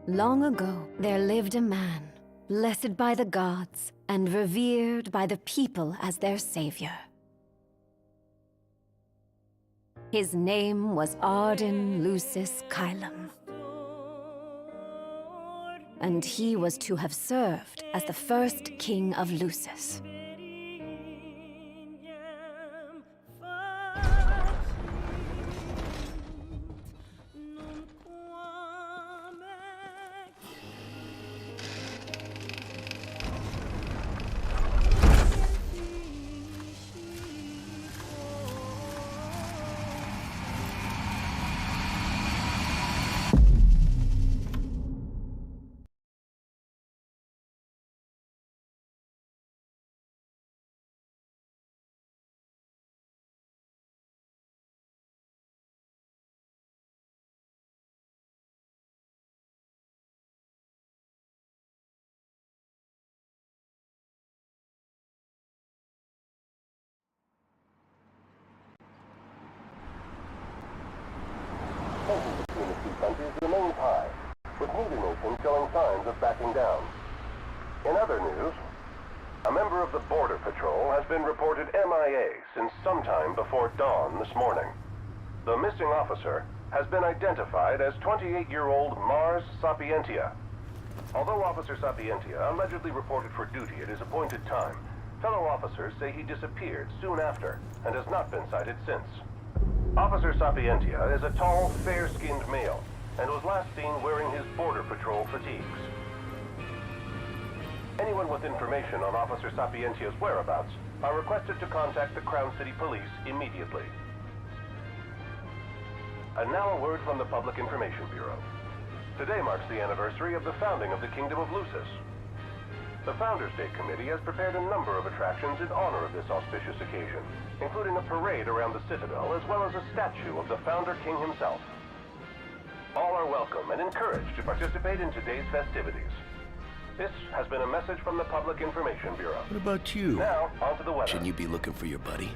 Long ago, there lived a man, blessed by the gods and revered by the people as their savior. His name was Ardyn Lucis Kylum, and he was to have served as the first king of Lucis. Tensions between the two countries remains high, with neither nation showing signs of backing down. In other news, a member of the Border Patrol has been reported MIA since sometime before dawn this morning. The missing officer has been identified as 28-year-old Mars Sapientia. Although Officer Sapientia allegedly reported for duty at his appointed time, fellow officers say he disappeared soon after and has not been sighted since. Officer Sapientia is a tall, fair-skinned male and was last seen wearing his Border Patrol fatigues. Anyone with information on Officer Sapientia's whereabouts are requested to contact the Crown City Police immediately. And now a word from the Public Information Bureau. Today marks the anniversary of the founding of the Kingdom of Lucis. The Founders Day Committee has prepared a number of attractions in honor of this auspicious occasion, including a parade around the Citadel as well as a statue of the Founder King himself. All are welcome and encouraged to participate in today's festivities. This has been a message from the Public Information Bureau. What about you? Now, on to the weather. Shouldn't you be looking for your buddy?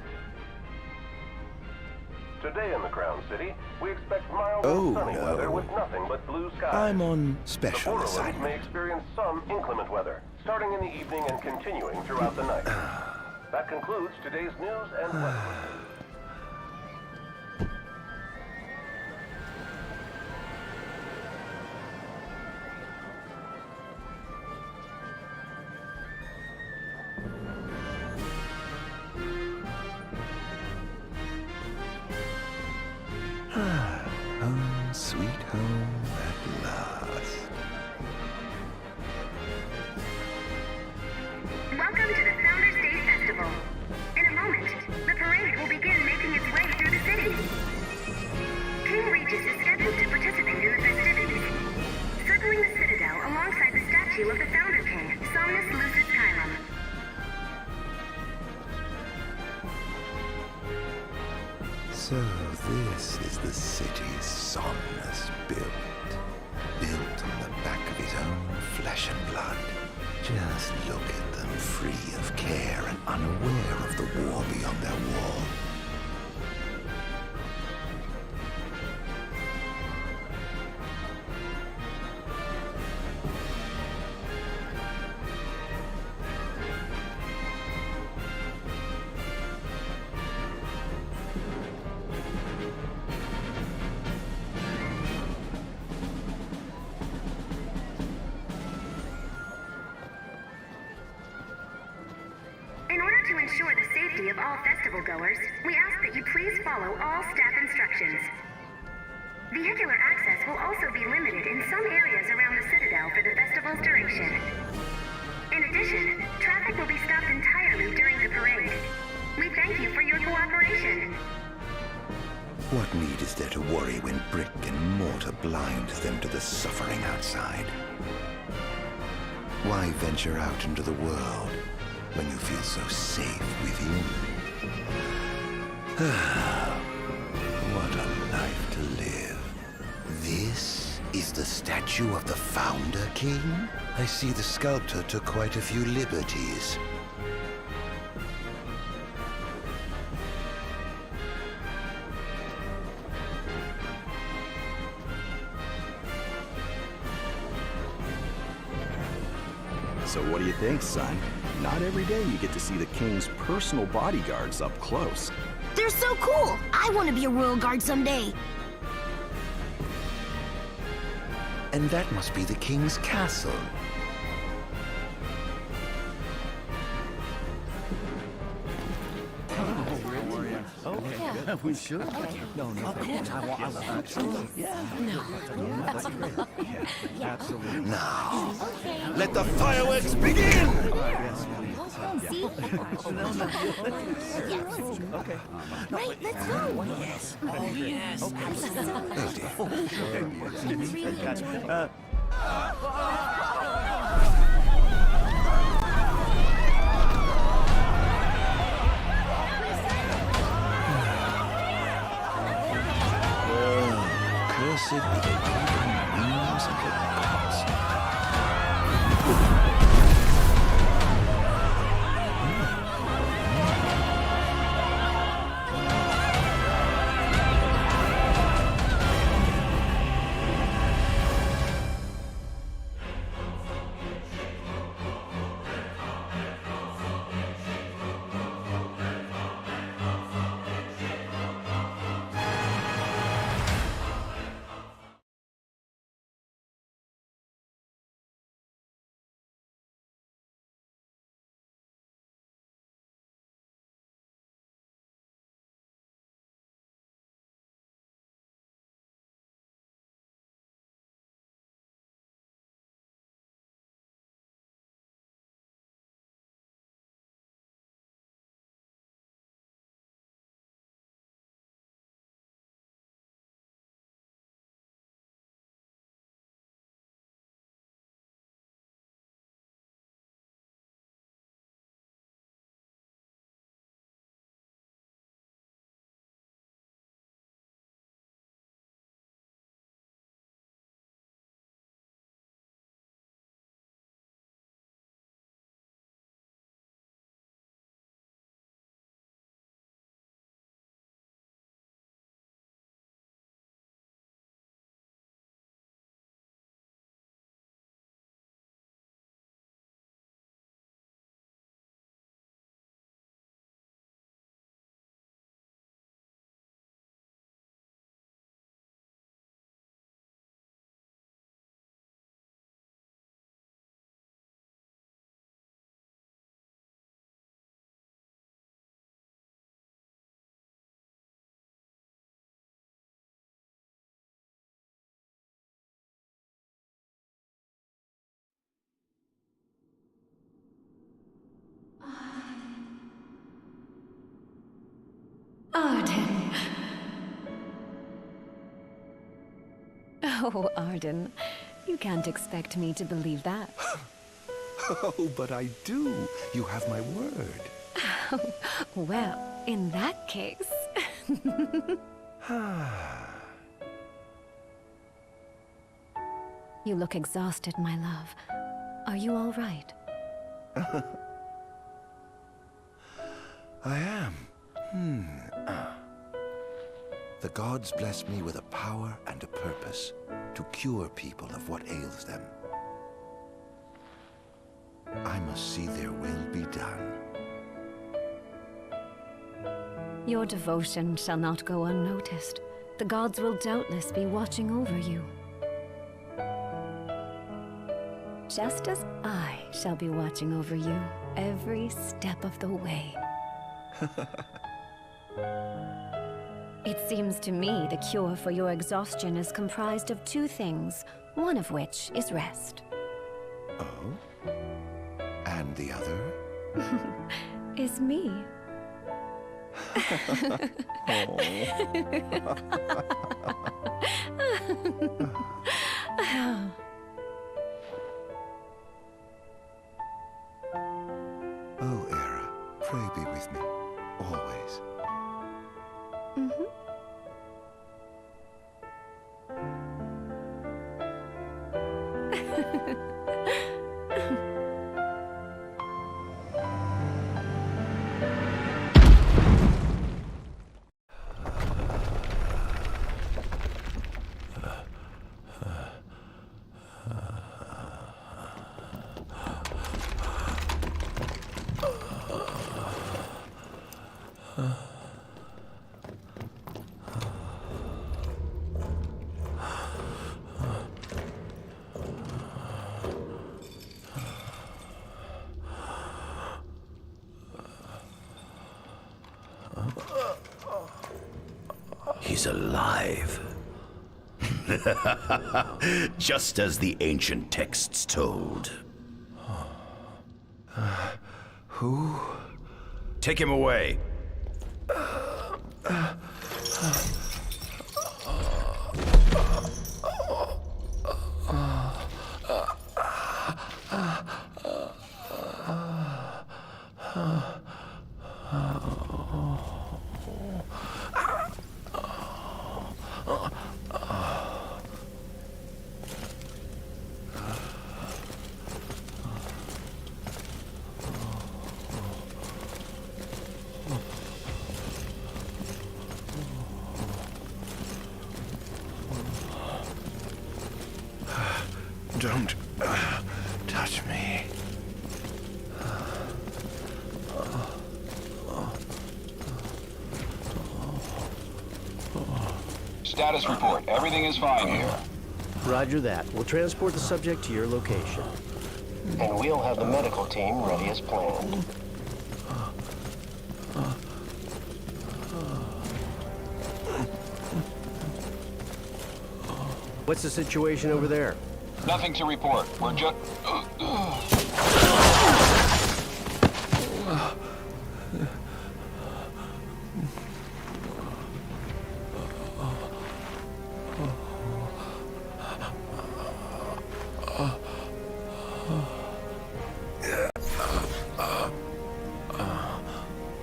Today in the Crown City, we expect mild Oh, and sunny no. weather with nothing but blue skies. I'm on The special borderlands may assignment. experience some inclement weather, starting in the evening and continuing throughout the night. That concludes today's news and weather. Home, sweet home at last. Welcome to the Founders Day Festival. In a moment, the parade will begin making its way through the city. King Regis is scheduled to participate in the festivities, circling the Citadel alongside the statue of the Founder King, Somnus Lucis Kylum. So this is the city Somnus built. Built on the back of his own flesh and blood. Just look at them, free of care and unaware of the war beyond their wall. In order to ensure the safety of all festival goers, we ask that you please follow all staff instructions. Vehicular access will also be limited in some areas around the Citadel for the festival's duration. In addition, traffic will be stopped entirely during the parade. We thank you for your cooperation. What need is there to worry when brick and mortar blinds them to the suffering outside? Why venture out into the world when you feel so safe within? What a life to live. This is the statue of the Founder King? I see the sculptor took quite a few liberties. So what do you think, son? Not every day you get to see the king's personal bodyguards up close. They're so cool! I want to be a royal guard someday. And that must be the king's castle. We should. No, no. Of course. Absolutely. Yeah. No. Absolutely. Now, let the fireworks begin! See? Okay. Right, let's go. Yes. Oh, yes. Cursed be the golden wings of the gods. Ardyn. Oh, Ardyn. You can't expect me to believe that. Oh, but I do. You have my word. Well, in that case... You look exhausted, my love. Are you all right? I am. The gods bless me with a power and a purpose to cure people of what ails them. I must see their will be done. Your devotion shall not go unnoticed. The gods will doubtless be watching over you. Just as I shall be watching over you every step of the way. It seems to me the cure for your exhaustion is comprised of two things, one of which is rest. Oh? And the other? Is me. Oh, Era, pray be with me, always. He's alive. Just as the ancient texts told. Who? Take him away. Don't touch me. Status report. Everything is fine here. Roger that. We'll transport the subject to your location. And we'll have the medical team ready as planned. What's the situation over there? Nothing to report. We're just...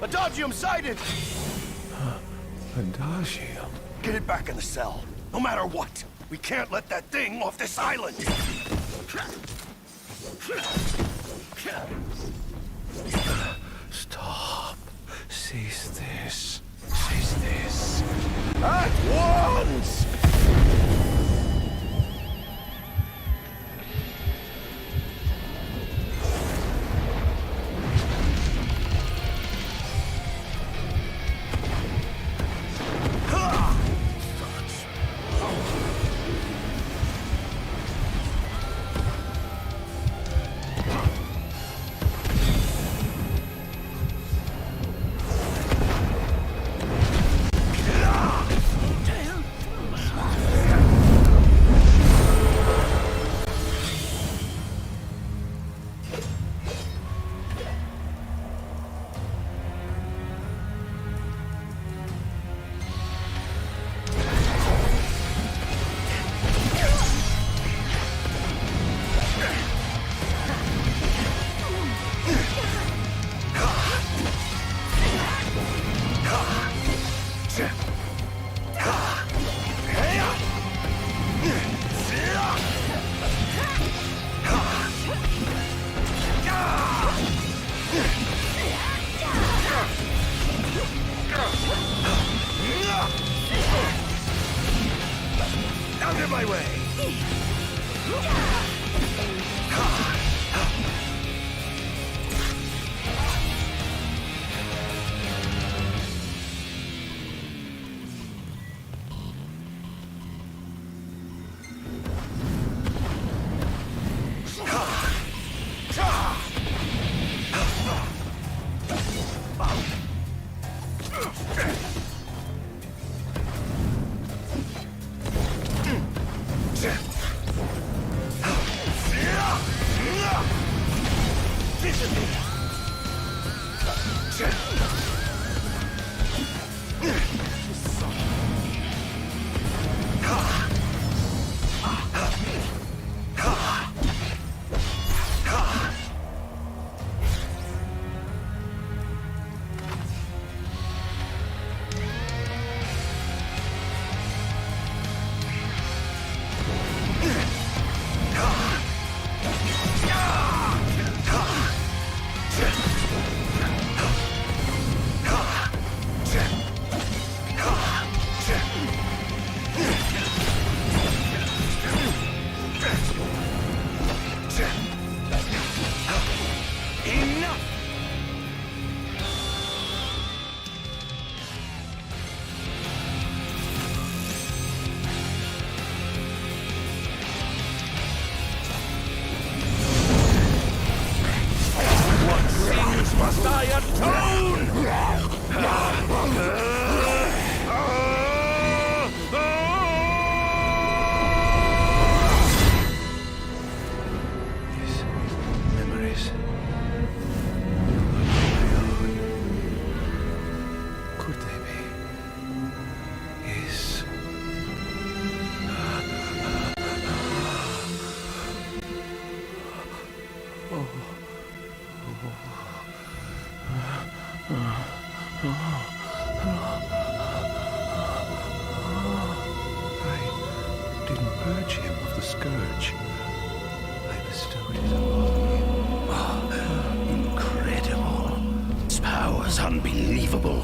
Adagium sighted! Adagium? Get it back in the cell. No matter what. We can't let that thing off this island. Stop. Cease this. Cease this. At once! Out of my way! purge him of the scourge. I bestowed it upon him. Oh, incredible. Its power's unbelievable.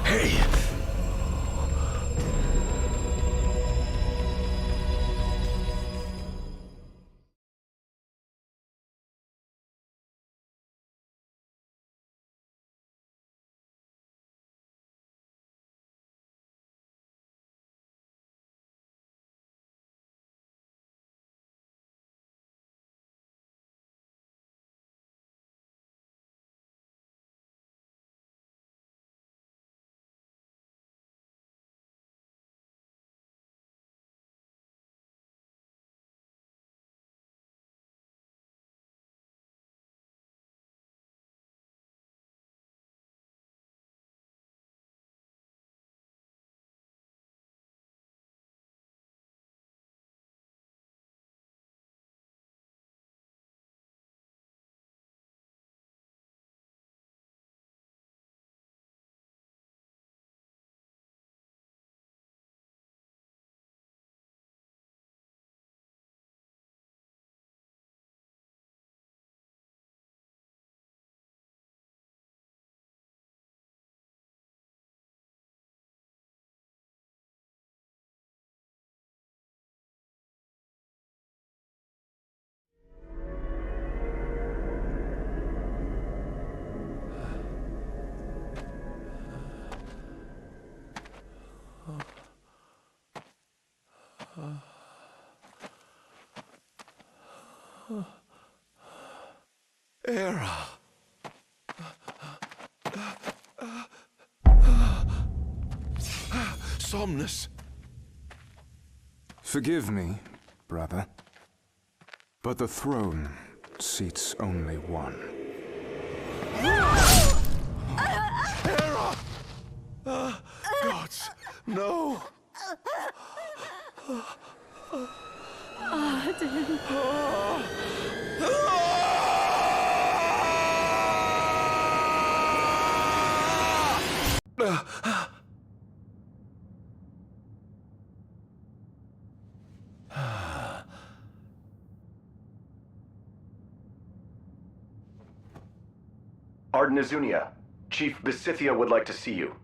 Hey! Era! Somnus! Forgive me, brother, but the throne seats only one. Era! Gods, no! Ardyn. Ardyn Azunia, Chief Besithia would like to see you.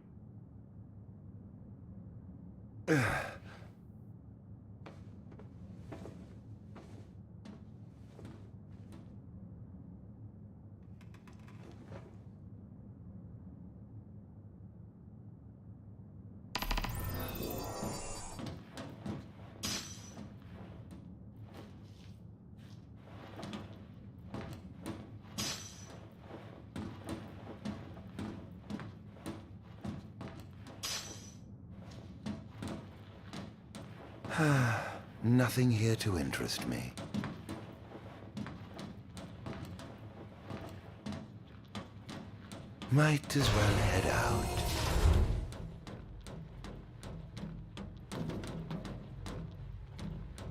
Nothing here to interest me. Might as well head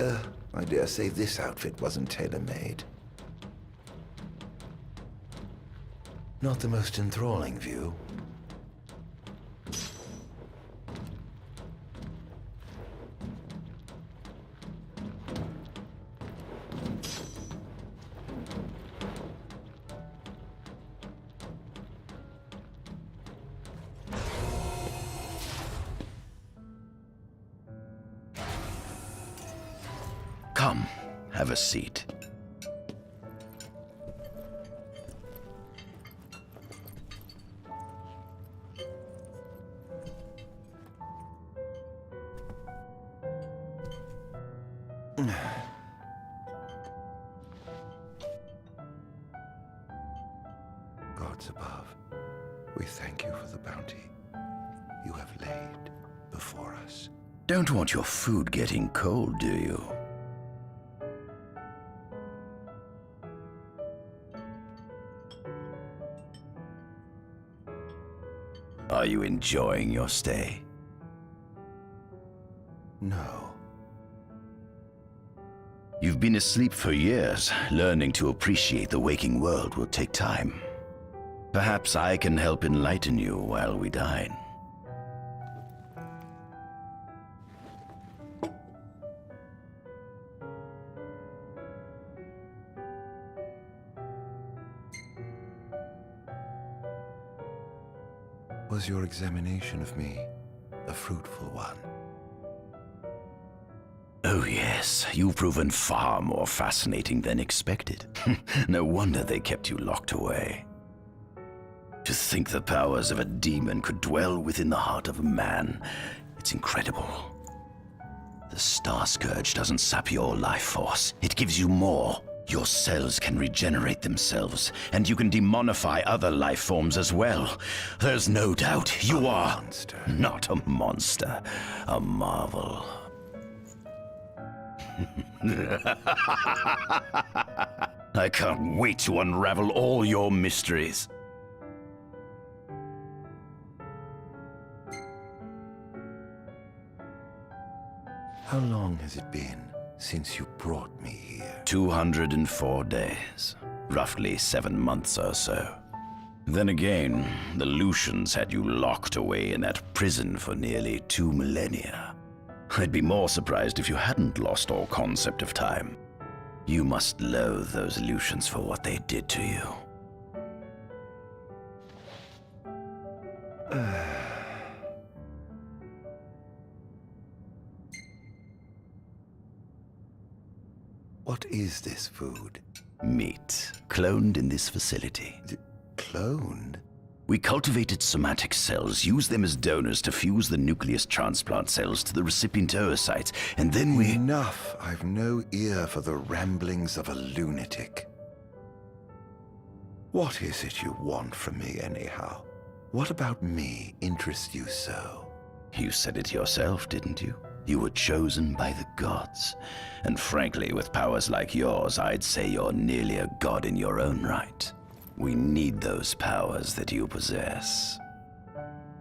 out. I dare say this outfit wasn't tailor-made. Not the most enthralling view. Come, have a seat. Gods above, we thank you for the bounty you have laid before us. Don't want your food getting cold, do you? Are you enjoying your stay? No. You've been asleep for years. Learning to appreciate the waking world will take time. Perhaps I can help enlighten you while we dine. Was your examination of me a fruitful one? Oh yes, you've proven far more fascinating than expected. No wonder they kept you locked away. To think the powers of a demon could dwell within the heart of a man, it's incredible. The Star Scourge doesn't sap your life force, it gives you more. Your cells can regenerate themselves, and you can demonify other life forms as well. There's no doubt you are monster. Not a monster, a marvel. I can't wait to unravel all your mysteries. How long has it been since you brought me here? 204 days. Roughly 7 months or so. Then again, the Lucians had you locked away in that prison for nearly 2 millennia. I'd be more surprised if you hadn't lost all concept of time. You must loathe those Lucians for what they did to you. What is this food? Meat, cloned in this facility. Cloned? We cultivated somatic cells, used them as donors to fuse the nucleus transplant cells to the recipient oocytes, and then we... Enough! I've no ear for the ramblings of a lunatic. What is it you want from me, anyhow? What about me interests you so? You said it yourself, didn't you? You were chosen by the gods. And frankly, with powers like yours, I'd say you're nearly a god in your own right. We need those powers that you possess.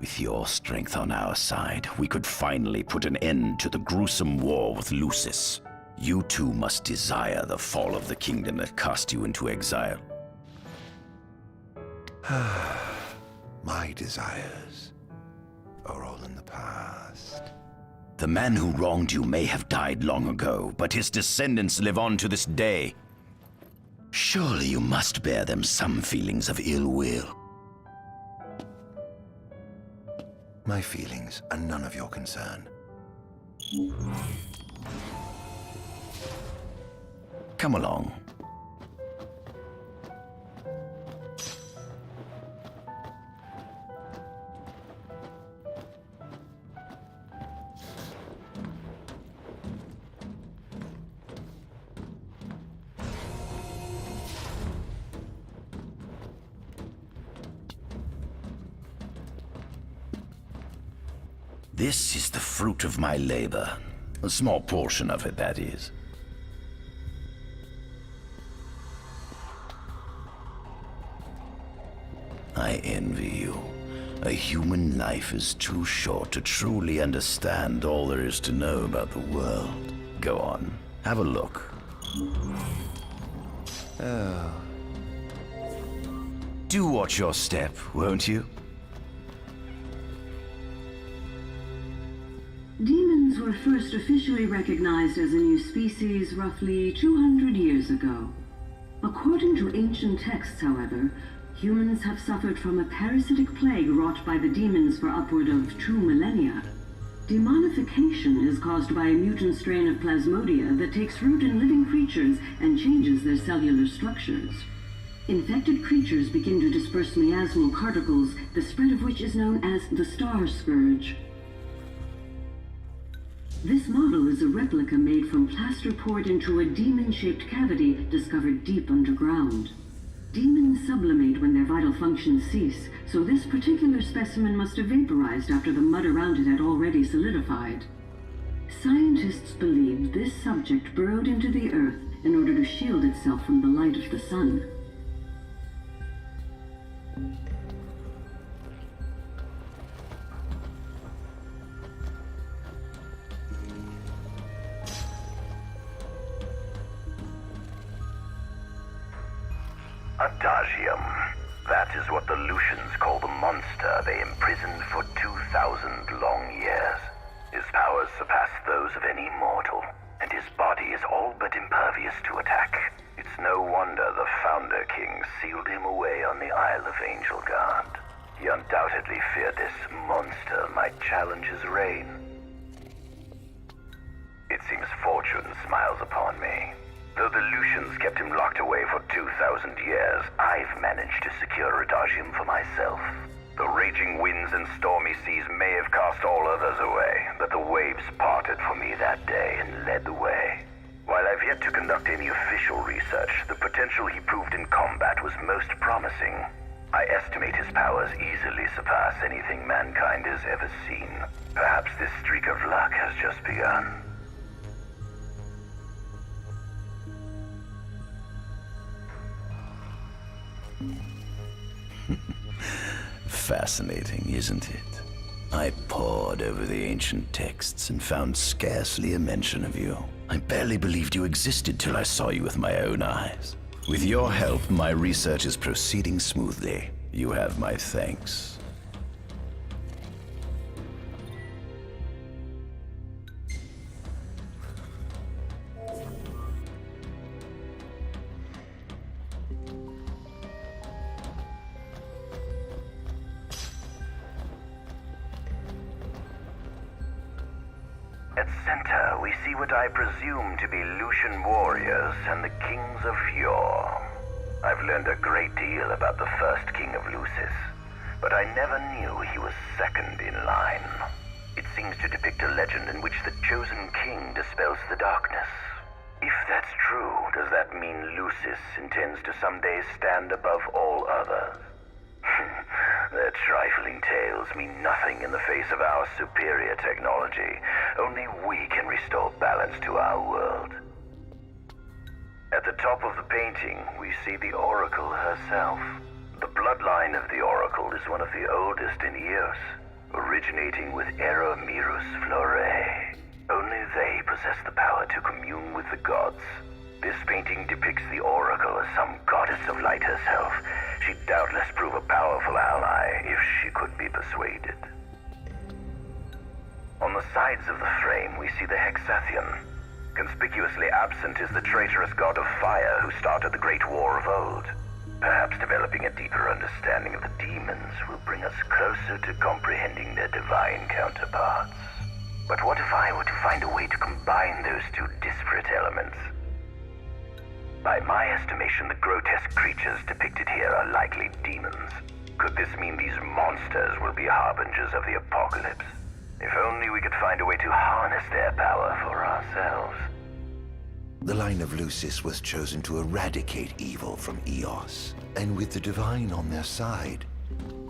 With your strength on our side, we could finally put an end to the gruesome war with Lucis. You too must desire the fall of the kingdom that cast you into exile. My desires are all in the past. The man who wronged you may have died long ago, but his descendants live on to this day. Surely you must bear them some feelings of ill will. My feelings are none of your concern. Come along. This is the fruit of my labor. A small portion of it, that is. I envy you. A human life is too short to truly understand all there is to know about the world. Go on, have a look. Oh. Do watch your step, won't you? Demons were first officially recognized as a new species roughly 200 years ago. According to ancient texts, however, humans have suffered from a parasitic plague wrought by the demons for upward of 2 millennia. Demonification is caused by a mutant strain of plasmodia that takes root in living creatures and changes their cellular structures. Infected creatures begin to disperse miasmal particles, the spread of which is known as the Star Scourge. This model is a replica made from plaster poured into a demon-shaped cavity discovered deep underground. Demons sublimate when their vital functions cease, so this particular specimen must have vaporized after the mud around it had already solidified. Scientists believed this subject burrowed into the earth in order to shield itself from the light of the sun. Adagium. That is what the Lucians call the monster they imprisoned for 2,000 long years. His powers surpass those of any mortal, and his body is all but impervious to attack. It's no wonder the Founder King sealed him away on the Isle of Angel Guard. He undoubtedly feared this monster might challenge his reign. It seems fortune smiles upon me. Though the Lucians kept him locked away for 2,000 years, I've managed to secure Adagium for myself. The raging winds and stormy seas may have cast all others away, but the waves parted for me that day and led the way. While I've yet to conduct any official research, the potential he proved in combat was most promising. I estimate his powers easily surpass anything mankind has ever seen. Perhaps this streak of luck has just begun. Fascinating, isn't it? I pored over the ancient texts and found scarcely a mention of you. I barely believed you existed till I saw you with my own eyes. With your help, my research is proceeding smoothly. You have my thanks. At center, we see what I presume to be Lucian warriors and the kings of yore. I've learned a great deal about the first king of Lucis, but I never knew he was second in line. It seems to depict a legend in which the chosen king dispels the darkness. If that's true, does that mean Lucis intends to someday stand above all others? Their trifling tales mean nothing in the face of our superior technology. Only we can restore balance to our world. At the top of the painting, we see the Oracle herself. The bloodline of the Oracle is one of the oldest in Eos, originating with Eromirus Flore. Only they possess the power to commune with the gods. This painting depicts the Oracle as some goddess of light herself. She'd doubtless prove a powerful ally if she could be persuaded. On the sides of the frame, we see the Hexathian. Conspicuously absent is the traitorous god of fire who started the Great War of old. Perhaps developing a deeper understanding of the demons will bring us closer to comprehending their divine counterparts. But what if I were to find a way to combine those two disparate elements? By my estimation, the grotesque creatures depicted here are likely demons. Could this mean these monsters will be harbingers of the apocalypse? If only we could find a way to harness their power for ourselves. The line of Lucis was chosen to eradicate evil from Eos, and with the divine on their side,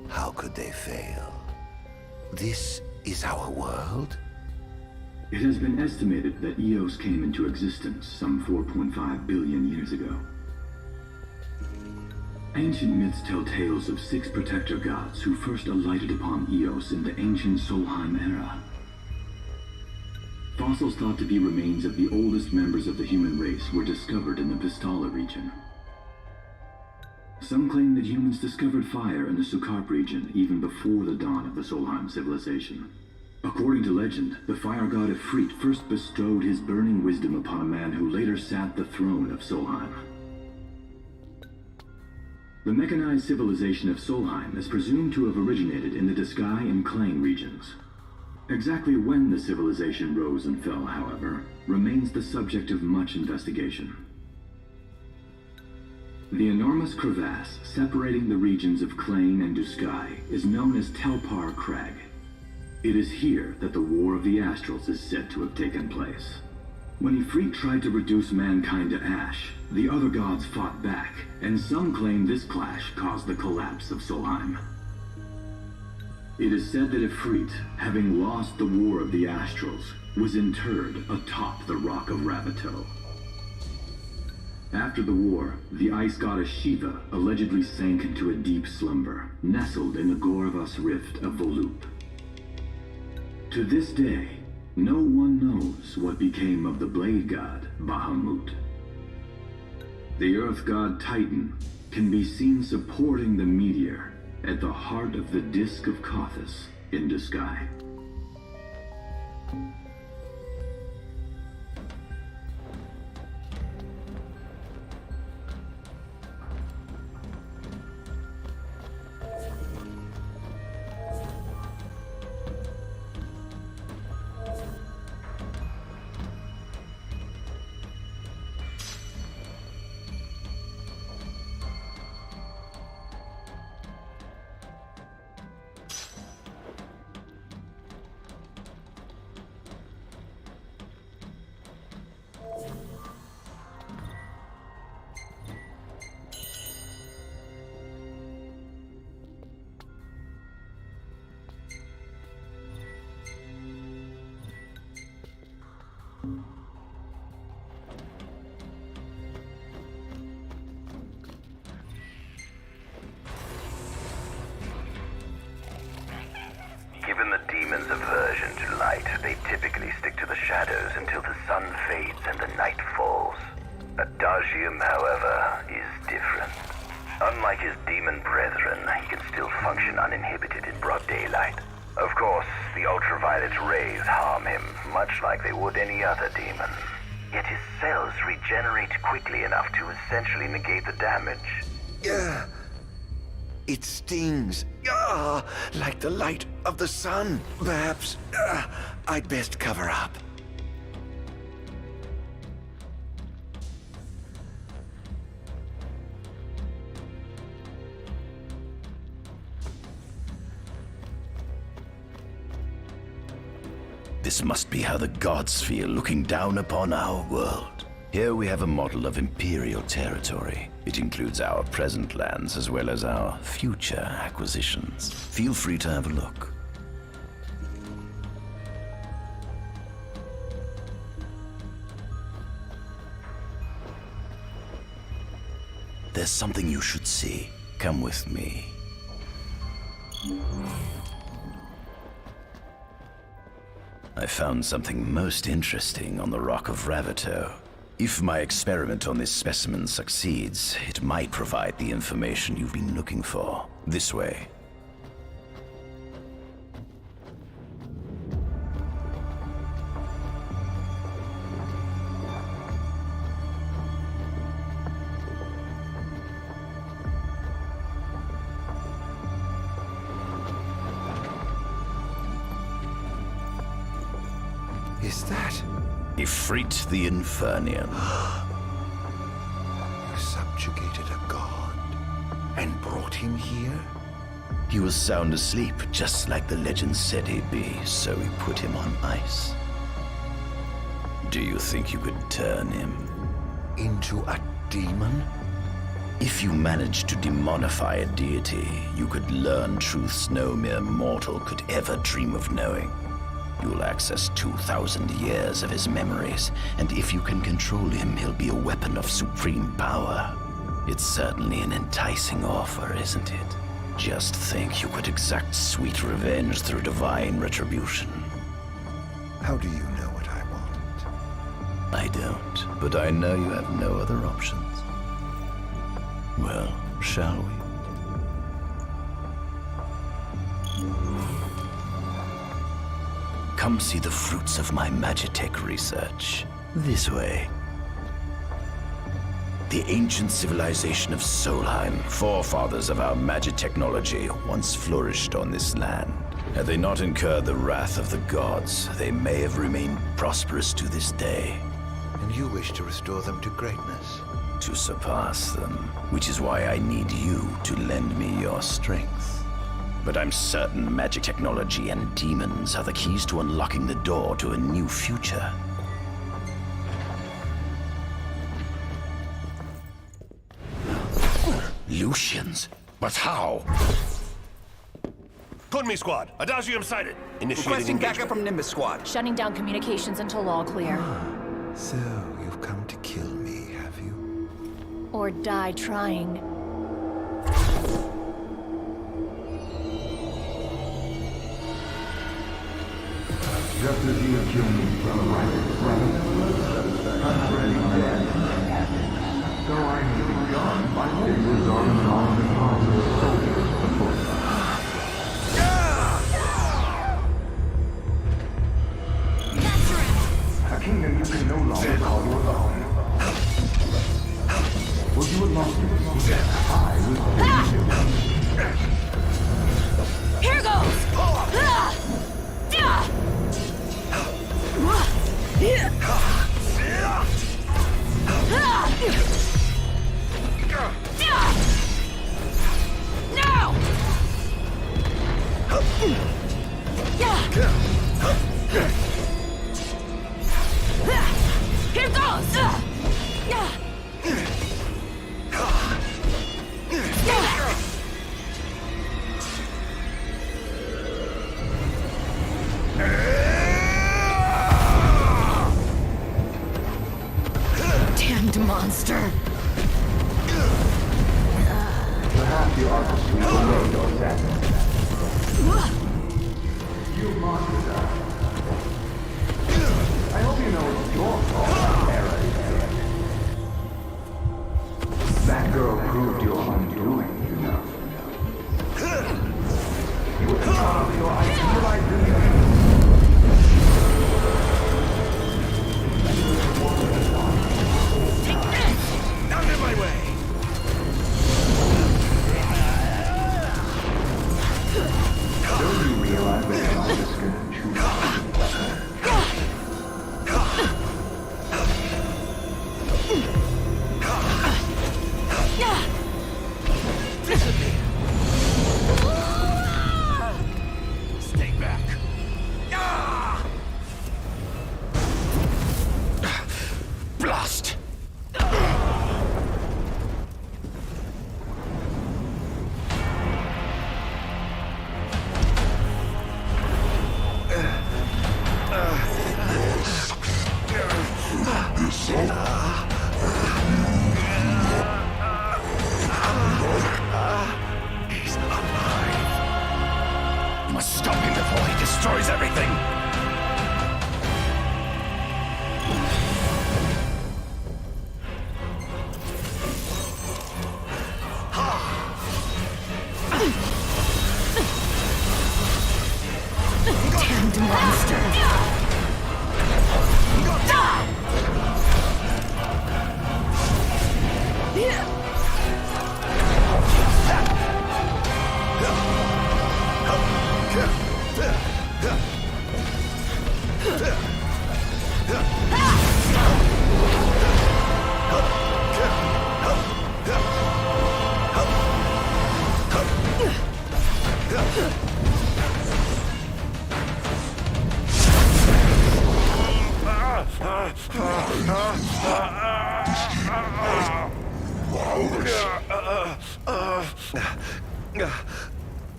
how could they fail? This is our world? It has been estimated that Eos came into existence some 4.5 billion years ago. Ancient myths tell tales of 6 protector gods who first alighted upon Eos in the ancient Solheim era. Fossils thought to be remains of the oldest members of the human race were discovered in the Pistala region. Some claim that humans discovered fire in the Sukarp region even before the dawn of the Solheim civilization. According to legend, the fire god Ifrit first bestowed his burning wisdom upon a man who later sat the throne of Solheim. The mechanized civilization of Solheim is presumed to have originated in the Disgai and Klang regions. Exactly when the civilization rose and fell, however, remains the subject of much investigation. The enormous crevasse separating the regions of Klang and Disgai is known as Telpar Crag. It is here that the War of the Astrals is said to have taken place. When Ifrit tried to reduce mankind to ash, the other gods fought back, and some claim this clash caused the collapse of Solheim. It is said that Ifrit, having lost the War of the Astrals, was interred atop the Rock of Ravito. After the war, the ice goddess Shiva allegedly sank into a deep slumber, nestled in the Goravas Rift of Volup. To this day, no one knows what became of the blade god, Bahamut. The earth god Titan can be seen supporting the meteor at the heart of the disk of Kothis in Disgai. Given the demon's aversion to light, they typically stick to the shadows until the sun fades and the night falls. Adagium, however, is different. Unlike his demon brethren, he can still function uninhibited in broad daylight. Of course, the ultraviolet rays harm him, much like they would any other demon. Yet his cells regenerate quickly enough to essentially negate the damage. It stings. Like the light of the sun. Perhaps I'd best cover up. This must be how the gods feel looking down upon our world. Here we have a model of imperial territory. It includes our present lands as well as our future acquisitions. Feel free to have a look. There's something you should see. Come with me. I found something most interesting on the Rock of Ravito. If my experiment on this specimen succeeds, it might provide the information you've been looking for. This way. Is that? Ifrit the Infernian. You subjugated a god and brought him here? He was sound asleep, just like the legend said he'd be, so we put him on ice. Do you think you could turn him into a demon? If you managed to demonify a deity, you could learn truths no mere mortal could ever dream of knowing. You'll access 2,000 years of his memories, and if you can control him, he'll be a weapon of supreme power. It's certainly an enticing offer, isn't it? Just think you could exact sweet revenge through divine retribution. How do you know what I want? I don't, but I know you have no other options. Well, shall we? Come see the fruits of my Magitech research. This way. The ancient civilization of Solheim, forefathers of our magic technology, once flourished on this land. Had they not incurred the wrath of the gods, they may have remained prosperous to this day. And you wish to restore them to greatness? To surpass them, which is why I need you to lend me your strength. But I'm certain magic technology and demons are the keys to unlocking the door to a new future. Lucians? But how? Code Squad, Adagium sighted. Initiating Requesting backup engagement. from Nimbus Squad. Shutting down communications until all clear. So, you've come to kill me, have you? Or die trying. Just as you have killed me from the right I'm ready dead. So I may be gone, my fingers are on the arms of soldiers afoot. A kingdom you can no longer call your own. Would you have lost it? I will hold you. Here goes! Here goes! Damned monster! Perhaps you ought to sweep away your sadness. You monster. I hope you know it's your fault that Era is dead. That girl proved your undoing, you know. You were proud of your idealized beauty. Take this! Out of my way! Don't you realize that you're just gonna choose? Stay back! Blast! He's alive. You must stop him before he destroys everything. Damned monster!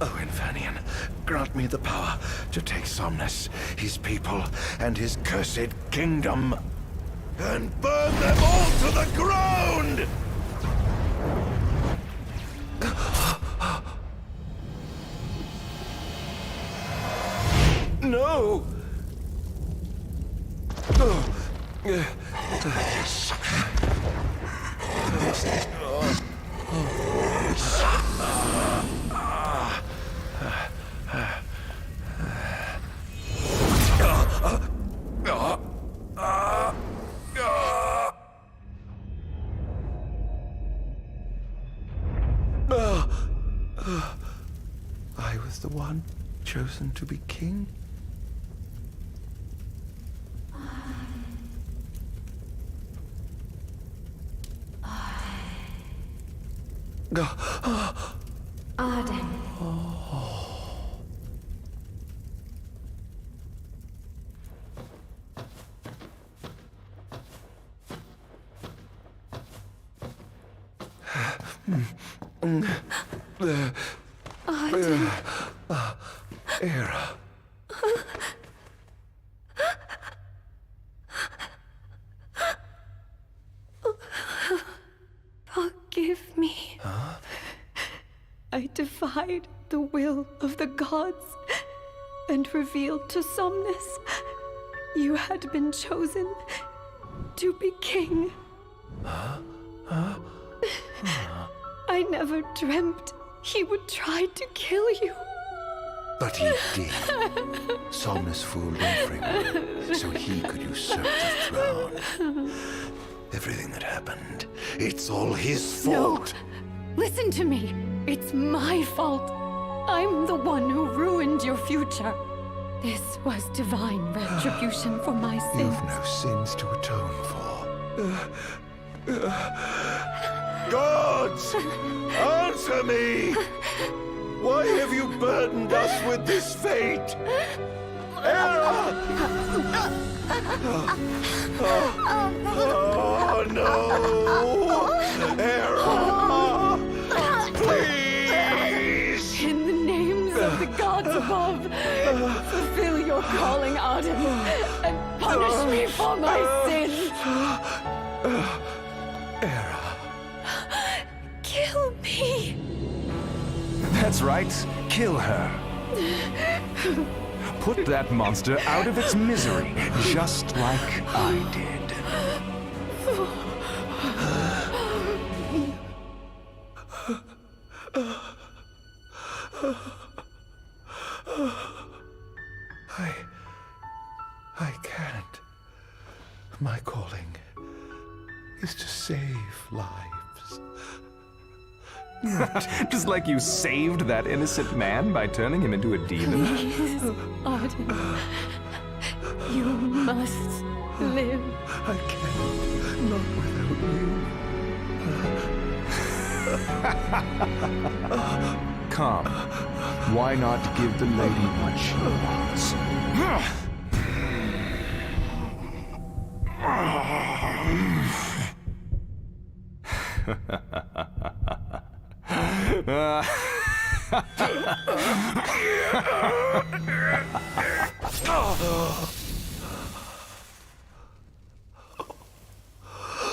Oh, Infanian, grant me the power to take Somnus, his people, and his cursed kingdom, and burn them all to the ground! No! I was the one chosen to be king? Ardyn. Ardyn. Era. Forgive me. I defied the will of the gods and revealed to Somnus you had been chosen to be king. I never dreamt he would try to kill you. But he did. Somnus fooled everyone, so he could usurp the throne. Everything that happened, it's all his fault. No! Listen to me. It's my fault. I'm the one who ruined your future. This was divine retribution for my sins. You've no sins to atone for. Gods! Answer me! Why have you burdened us with this fate? Era! Oh no! Era! Please! In the names of the gods above, fulfill your calling, Ardyn, and punish me for my sins! That's right. Kill her. Put that monster out of its misery, just like I did. I can't. My calling is to save lives. Just like you saved that innocent man by turning him into a demon. Please, Ardyn. You must live. I can't. Not without you. Come. Why not give the lady what she wants?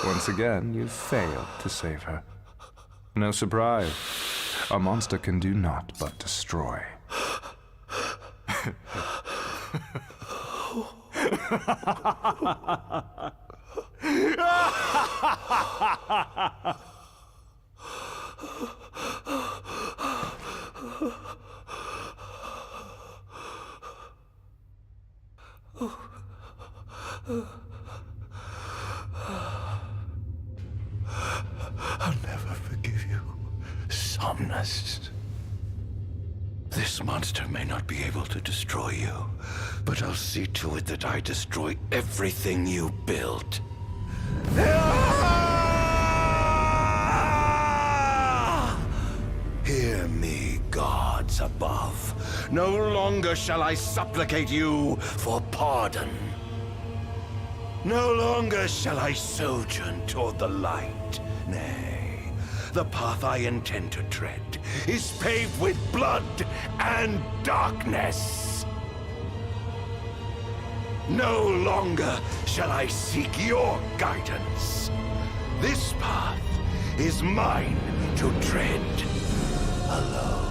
Once again, you failed to save her. No surprise. A monster can do naught but destroy. I'll never forgive you, Somnus. This monster may not be able to destroy you, but I'll see to it that I destroy everything you built. Hear me, gods above. No longer shall I supplicate you for pardon. No longer shall I sojourn toward the light. Nay, the path I intend to tread is paved with blood and darkness. No longer shall I seek your guidance. This path is mine to tread alone.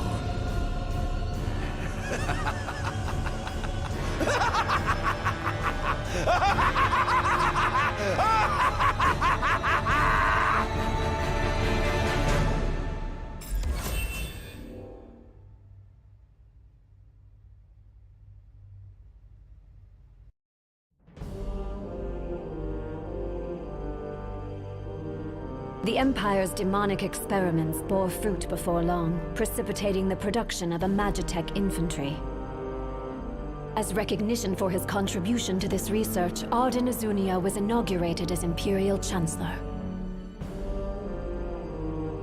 The Empire's demonic experiments bore fruit before long, precipitating the production of a Magitech infantry. As recognition for his contribution to this research, Ardyn Azunia was inaugurated as Imperial Chancellor.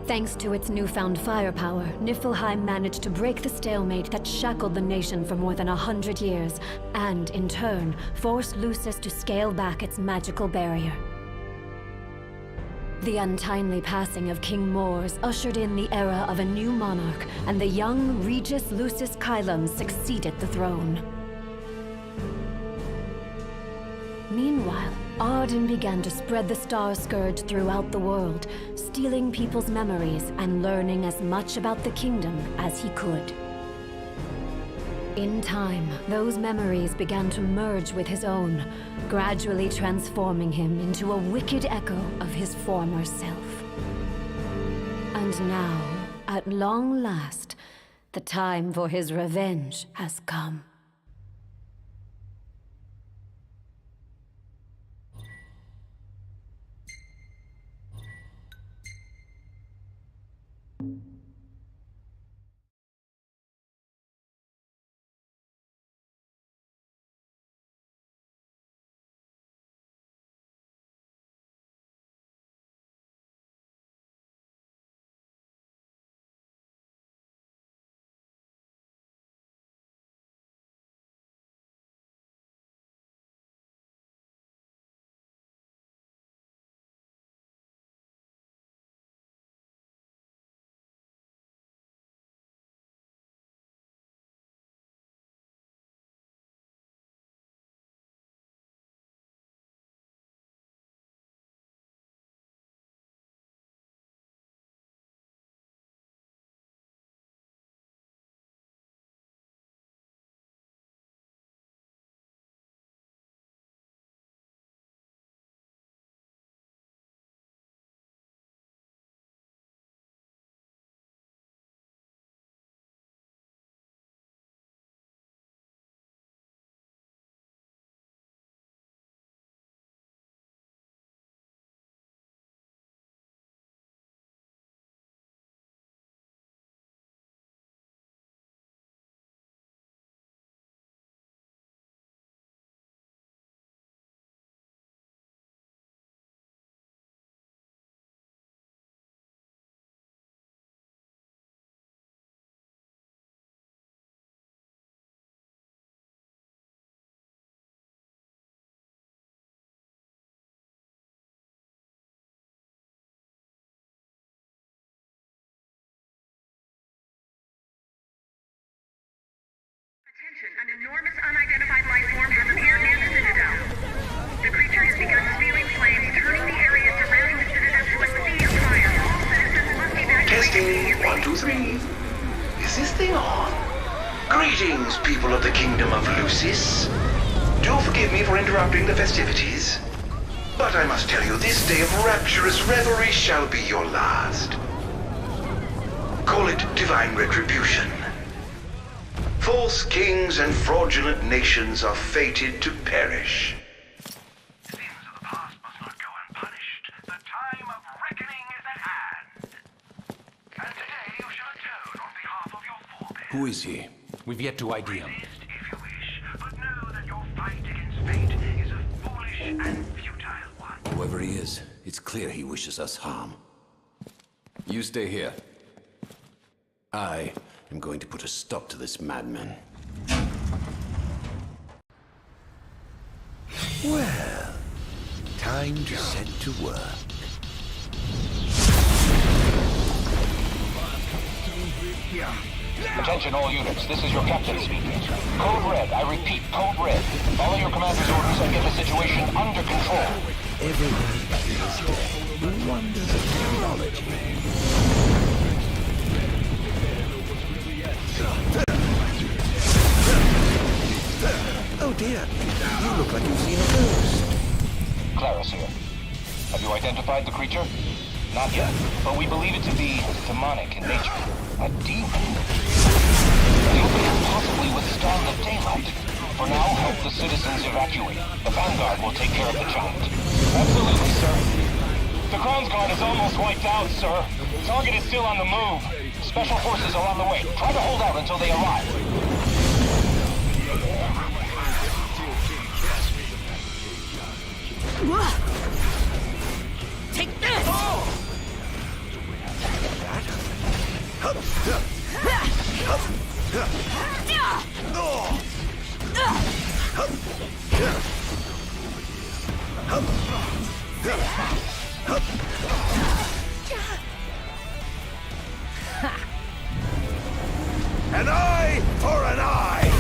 Thanks to its newfound firepower, Niflheim managed to break the stalemate that shackled the nation for more than 100 years, and, in turn, forced Lucis to scale back its magical barrier. The untimely passing of King Mors ushered in the era of a new monarch, and the young Regis Lucis Kylum succeeded the throne. Meanwhile, Ardyn began to spread the Star Scourge throughout the world, stealing people's memories and learning as much about the kingdom as he could. In time, those memories began to merge with his own, gradually transforming him into a wicked echo of his former self. And now, at long last, the time for his revenge has come. An enormous unidentified life form has appeared near the Citadel. The creature has begun spewing flames, turning the area surrounding the Citadel to a sea of fire. All citizens must evacuate. Testing, 1, 2, 3. Is this thing on? Greetings, people of the Kingdom of Lucis. Do forgive me for interrupting the festivities, but I must tell you, this day of rapturous revelry shall be your last. Call it divine retribution. False kings and fraudulent nations are fated to perish. Sins of the past must not go unpunished. The time of reckoning is at hand. And today you shall atone on behalf of your forebears. Who is he? We've yet to ID him. Resist if you wish, but know that your fight against fate is a foolish and futile one. Whoever he is, it's clear he wishes us harm. You stay here. I am going to put a stop to this madman. Well, time to set to work. Attention all units, this is your captain speaking. Code Red, I repeat, Code Red. Follow your commander's orders and get the situation under control. Everyone is dead. The wonders of technology. Oh dear, you look like you've seen a ghost. Clara's here. Have you identified the creature? Not yet, but we believe it to be demonic in nature. A demon. You can't possibly withstand the daylight. For now, help the citizens evacuate. The Vanguard will take care of the giant. Absolutely, sir. The Crown's Guard is almost wiped out, sir. Target is still on the move. Special forces are on the way. Try to hold out until they arrive. Take this! An eye for an eye!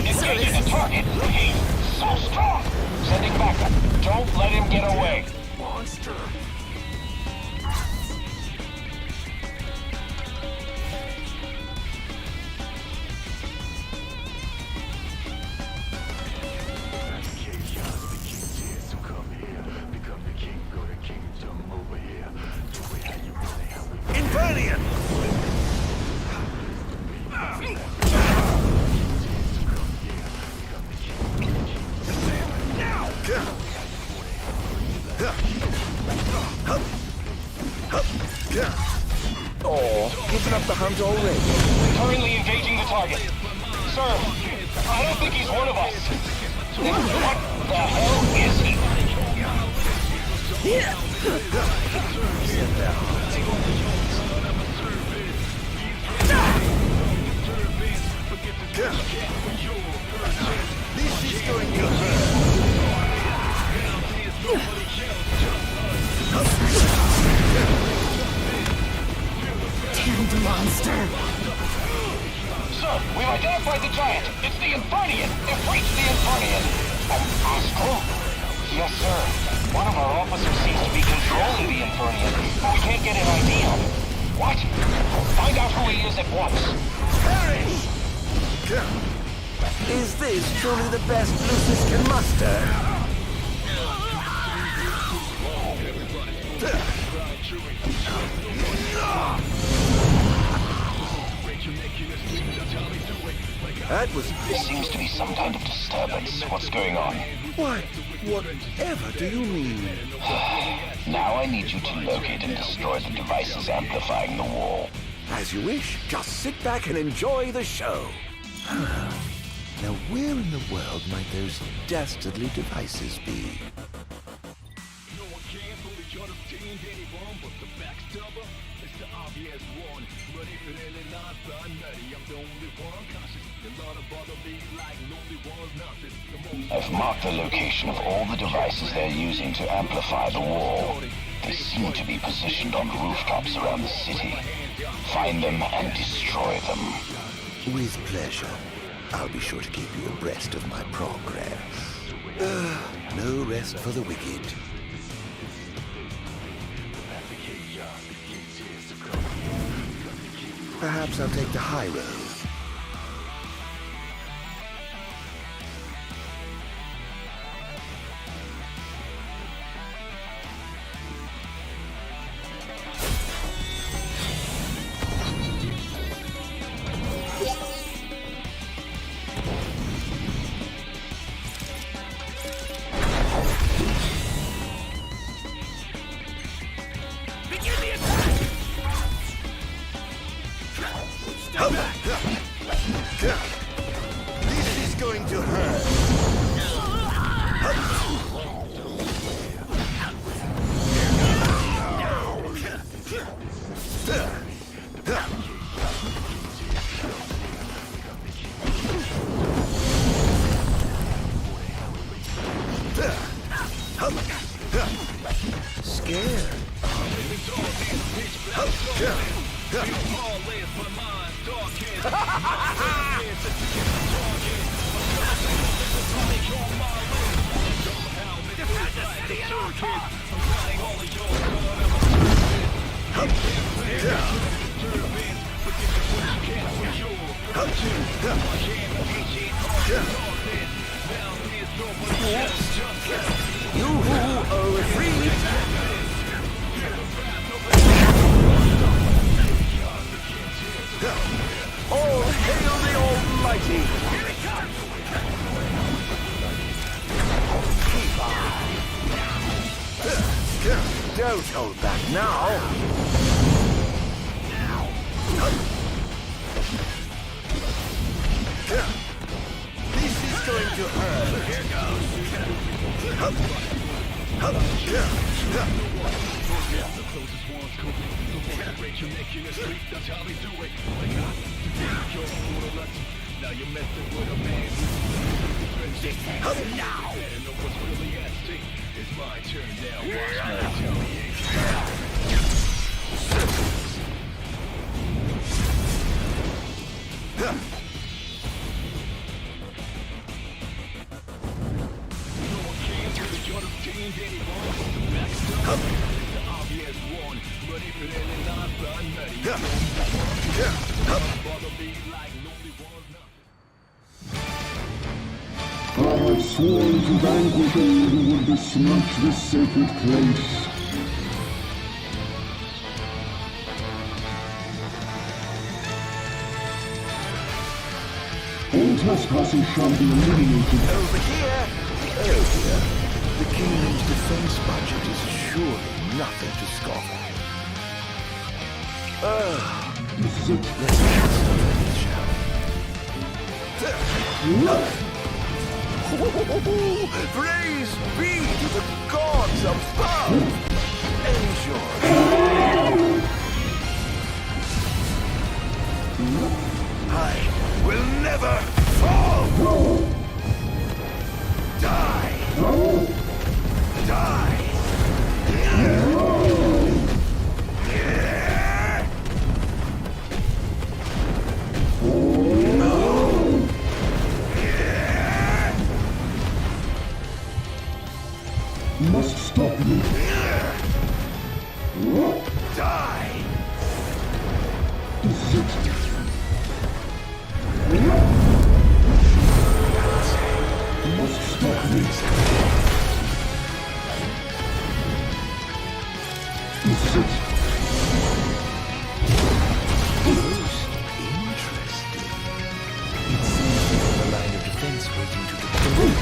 Engaging the target. He's so strong. Sending backup. Don't let him get away. Monster! Infernian! Oh, giving up the hunt already. Currently engaging the target. Sir, I don't think he's one of us. What the hell is he? This is going to hurt. Damned monster! Sir, we've identified the giant. It's the Infernian. They've reached the Infernian. An astral? Yes, sir. One of our officers seems to be controlling the Infernian, but we can't get an ID on him. What? Find out who he is at once. Perish! Is this truly the best Lucis can muster? That was... There seems to be some kind of disturbance. What's going on? Whatever do you mean? Now I need you to locate and destroy the devices amplifying the wall. As you wish. Just sit back and enjoy the show. Now where in the world might those dastardly devices be? I've marked the location of all the devices they're using to amplify the wall. They seem to be positioned on rooftops around the city. Find them and destroy them. With pleasure. I'll be sure to keep you abreast of my progress. No rest for the wicked. Perhaps I'll take the high road. This is going to hurt. Scared. You are free. All hail the Almighty! Here it comes! Don't hold back now! This is going to hurt! Here goes! Now you're messing with a man who's now. Better know what's really at stake. It's my turn now. Watch my retaliation. No one came to the understand anymore. Next up, the obvious one. But if it ain't not done, bother me like nobody was not. I have sworn to vanquish all who would besmirch this sacred place. All trespassers shall be eliminated. Over here! Oh dear. The kingdom's defense budget is surely nothing to scoff at. Let's cancel this, shall we? Praise be to the gods above! Enjoy! I will never fall! Die! Die! Must stop you. Die! Desist. Must stop you. Desist. Most interesting. It seems we have a line of defense waiting to deploy.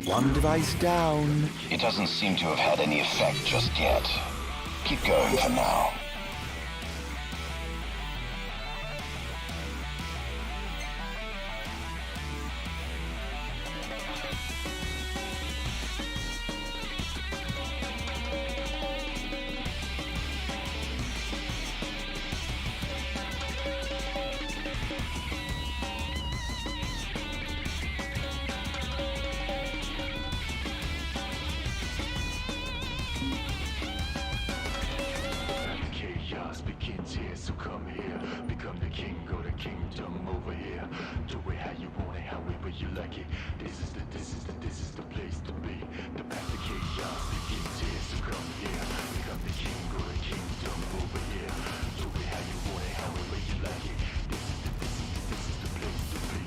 One device down. It doesn't seem to have had any effect just yet. Keep going for now. begins here, so come here. Become the king or the kingdom over here. Do it how you want it, however you like it. This is the place to be. The path to chaos begins here, so come here. Become the king or the kingdom over here. Do it how you want it, however you like it. This is the place to be.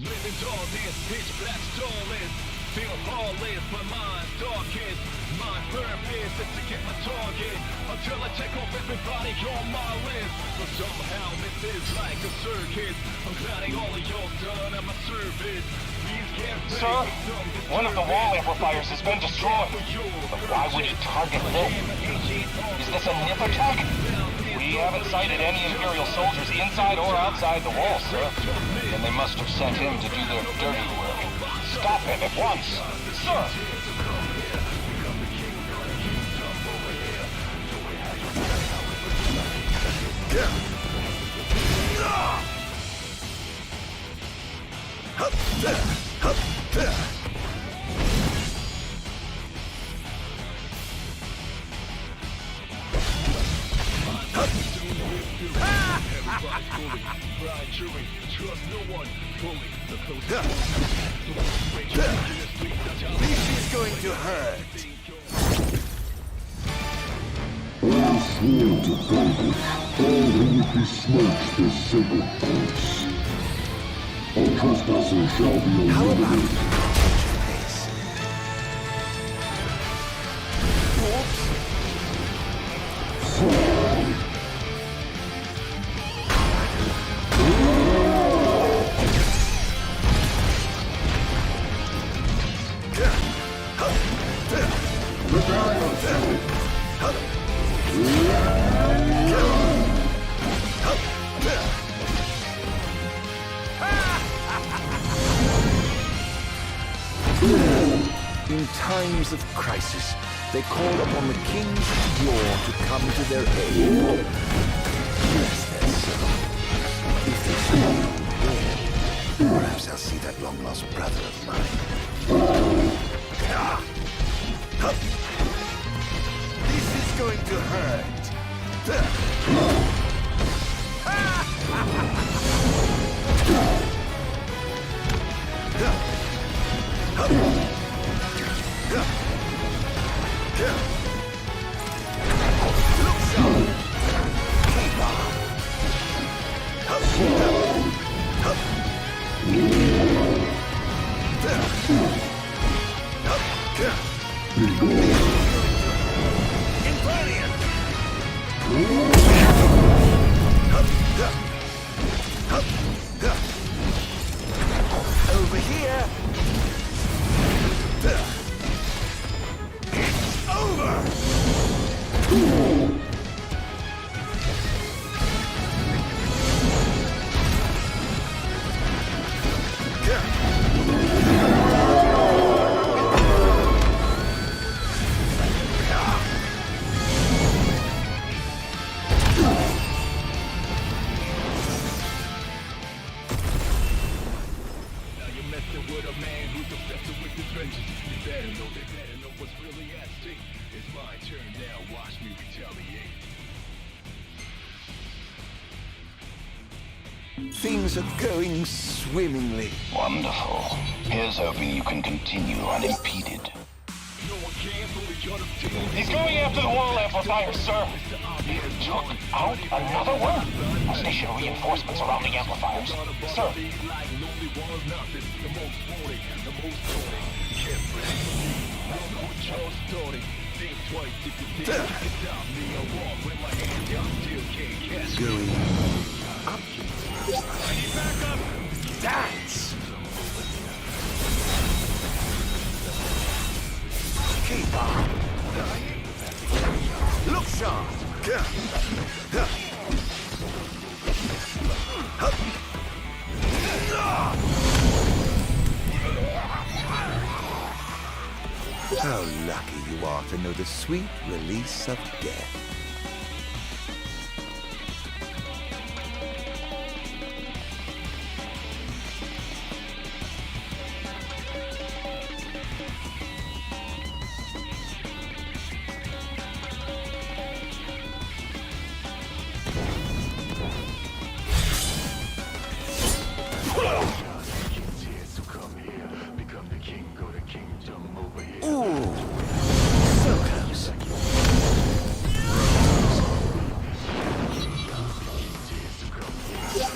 Living darkness, pitch black starless. Feel heartless, my mind's darkest. My purpose is to get my target until I check off everybody on my list. But somehow this is like a circus. I'm glad all of y'all done at my service. Please get ready. Sir, one of the wall amplifiers has been destroyed. But why would you target this? Is this a nip attack? We haven't sighted any Imperial soldiers inside or outside the wall, sir. Then they must have sent him to do their dirty work. Stop him at once, sir! Trust no one fully. This is going to hurt. I swear to David, all who would be smoked this sacred place. All trespassers shall be eliminated. In times of crisis, they call upon the kings of yore to come to their aid. Bless their soul. If they find me, perhaps I'll see that long-lost brother of mine. This is going to hurt. Over here. It's over. Things are going swimmingly. Wonderful. Here's hoping you can continue unimpeded. He's going after the wall amplifier, sir. He took out another one. I'll station reinforcements around the amplifiers. Sir. Going up. Dance. Keep on. Look sharp. How lucky you are to know the sweet release of death.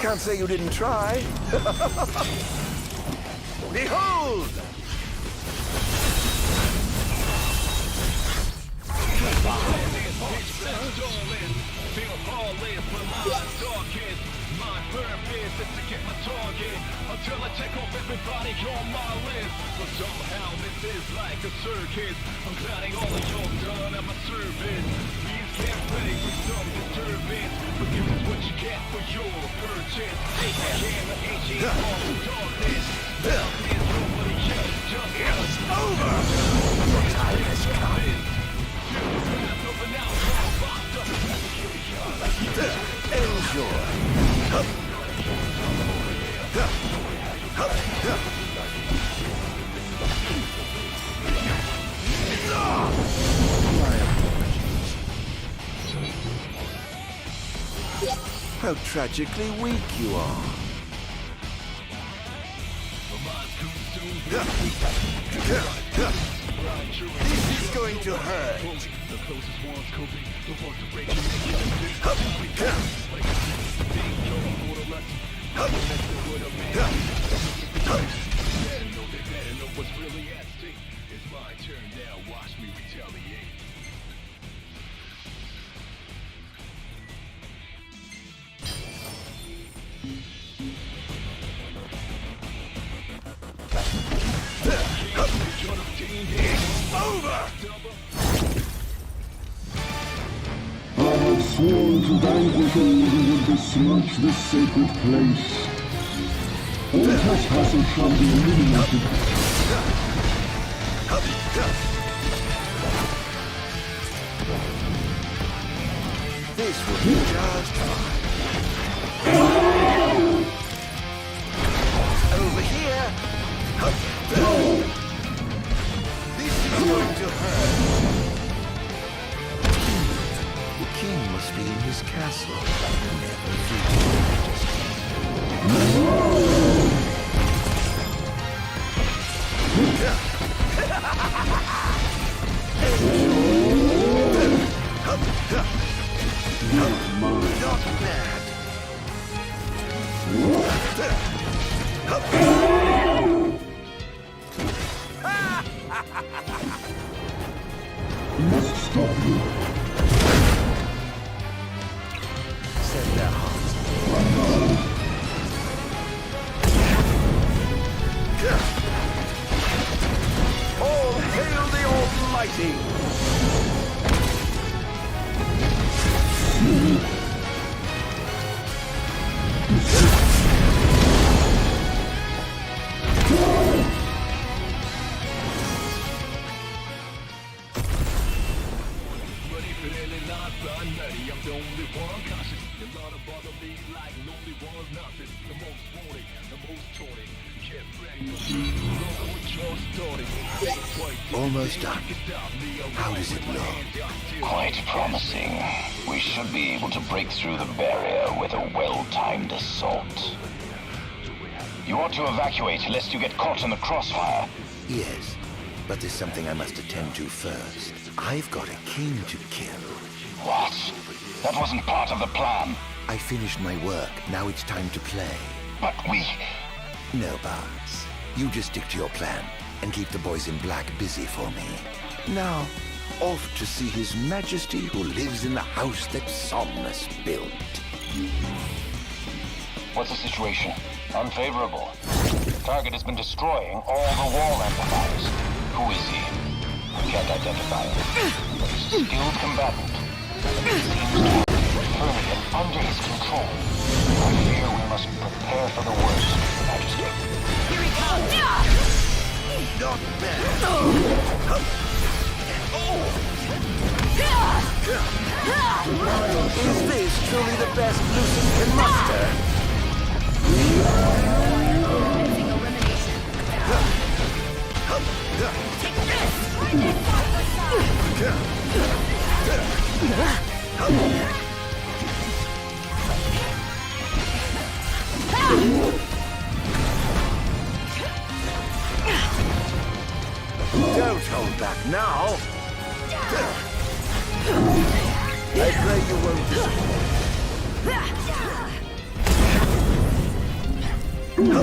can't say you didn't try. Behold! Until I take off everybody on my list. But somehow this is like a circus. I'm glad all of y'all done at my service. Please can't pay for some disturbance. But this is what you get for your purchase. Take my camera, aging all the darkness. Now there's nobody else, just us. Over! Your time has come. Enjoy. How tragically weak you are. This is going to hurt. Sworn to vanquish all who would besmirch this sacred place. All trespassers shall be eliminated. This will be just fine. Over here. This is going to hurt. The king must be in his castle. Never Not bad. Must stop you. Set their hearts. All hail the Almighty! Almost done. How does it look? Quite promising. We should be able to break through the barrier with a well-timed assault. You ought to evacuate lest you get caught in the crossfire. Yes, but there's something I must attend to first. I've got a king to kill. What? That wasn't part of the plan. I finished my work. Now it's time to play. But we... No, Barnes. You just stick to your plan and keep the boys in black busy for me. Now, off to see His Majesty who lives in the house that Somnus built. What's the situation? Unfavorable. Target has been destroying all the wall amplifiers. Who is he? We can't identify him. But he's a skilled combatant. He seems to have Permian under his control. I fear we must prepare for the worst, Your Majesty. Here he comes! Not bad. Is this truly the best Lucius can muster? Take Don't hold back now. I pray you won't. Praise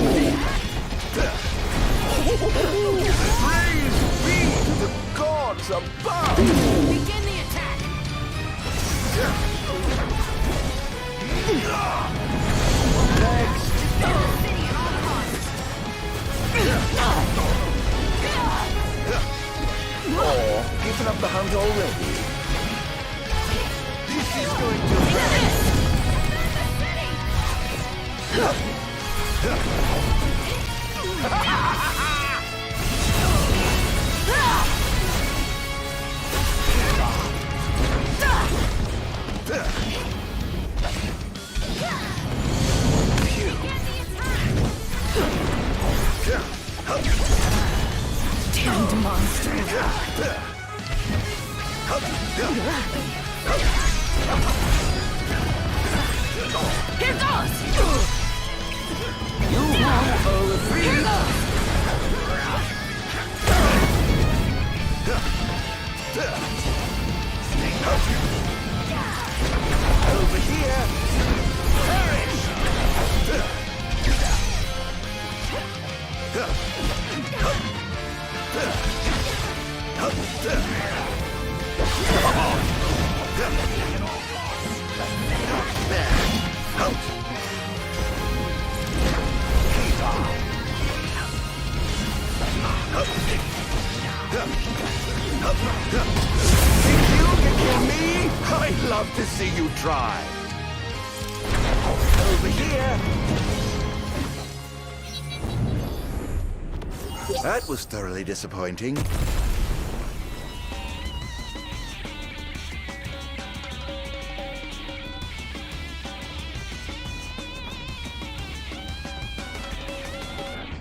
be to the gods above! Begin the attack! Next! Oh, giving up the hunt already? This is going to Damned monster! Here goes! You are free! Here goes! Over here! Perish! Think you can kill me? I'd love to see you try. Over here. That was thoroughly disappointing.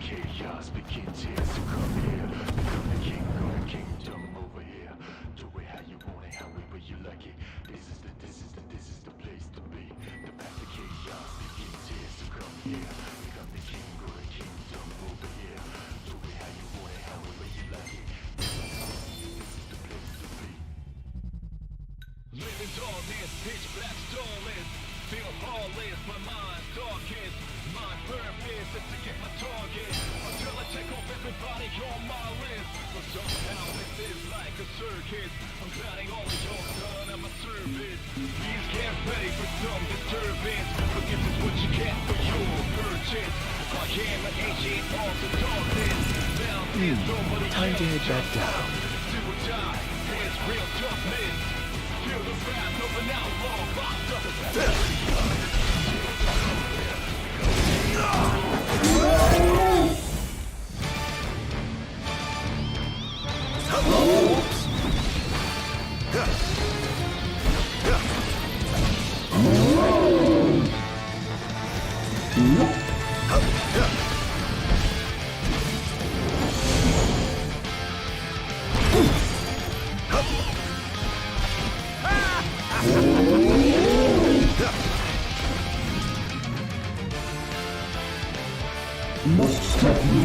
Chaos begins here, so come here. Become the king of the kingdom over here. Do it how you want it, however you like it. This is the place to be. The path to chaos begins here, so come here. Become the king of the kingdom over here. Do it how you want it, however you like it. This is the place to be. Living darkness, pitch black starless. Feel heartless, my mind's darkest. My purpose is to get my target until I check off everybody on my list. But somehow this is like a circus. I'm counting all of your done at my service. These can't pay for some disturbance. Forgiveness what you get for your purchase. I am an ancient art of darkness. Now there's nobody Time to head back down. Do or die, it's real toughness. Feel the wrath of an outlaw locked up. Must stop you.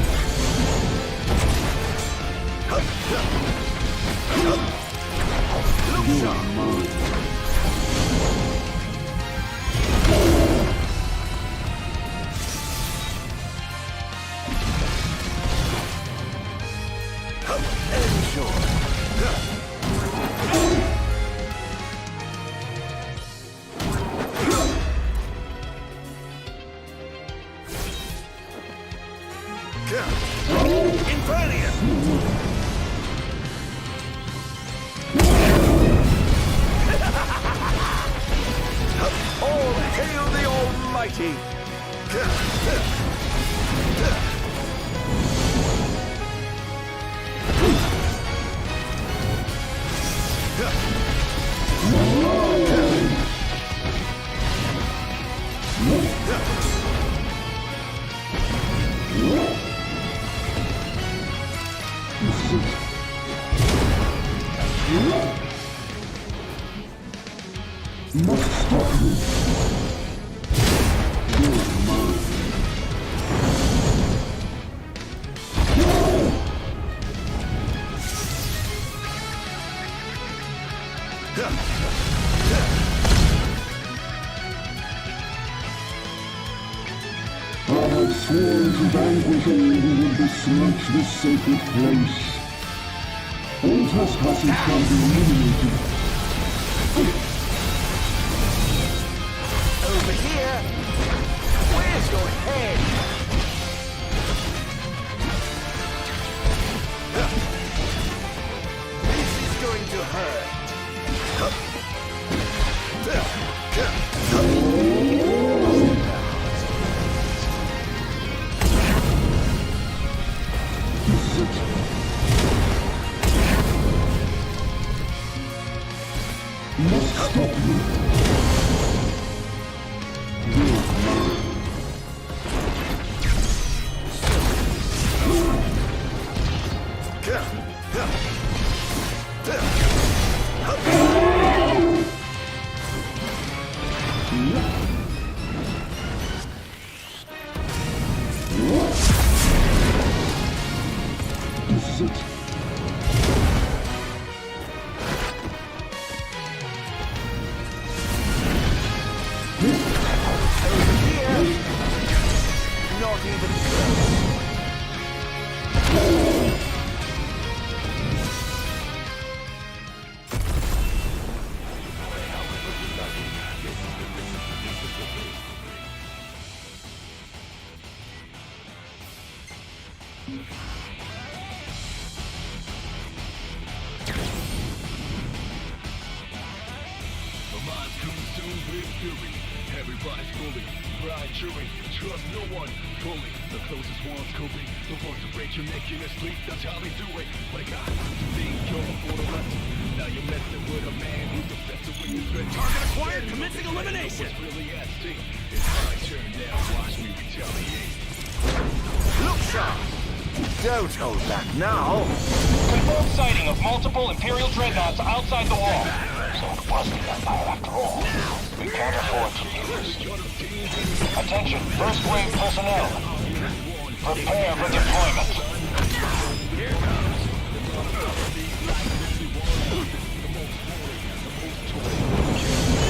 You are mine. All hail the Almighty! Must stop you. You are mine. have sworn to vanquish all who would besmirch this sacred place. All trespassers shall be eliminated. Over here! Where's your head? This is going to hurt. Must stop you. This is it. Not even close. Everybody's fully blind, chewing, trust no one fully. The closest one's coping, the ones to break your neck in your sleep, that's how they do it. But I got to think you're for the rest. Now you're messing with a man who's obsessed with your threat. Target acquired, commencing elimination. What's really at stake? It's my turn now, watch me retaliate. Look sharp! Don't hold back now! Confirmed sighting of multiple Imperial dreadnoughts outside the wall. So it was the Empire after all. We can't afford to lose. Attention, first wave personnel. Prepare for deployment.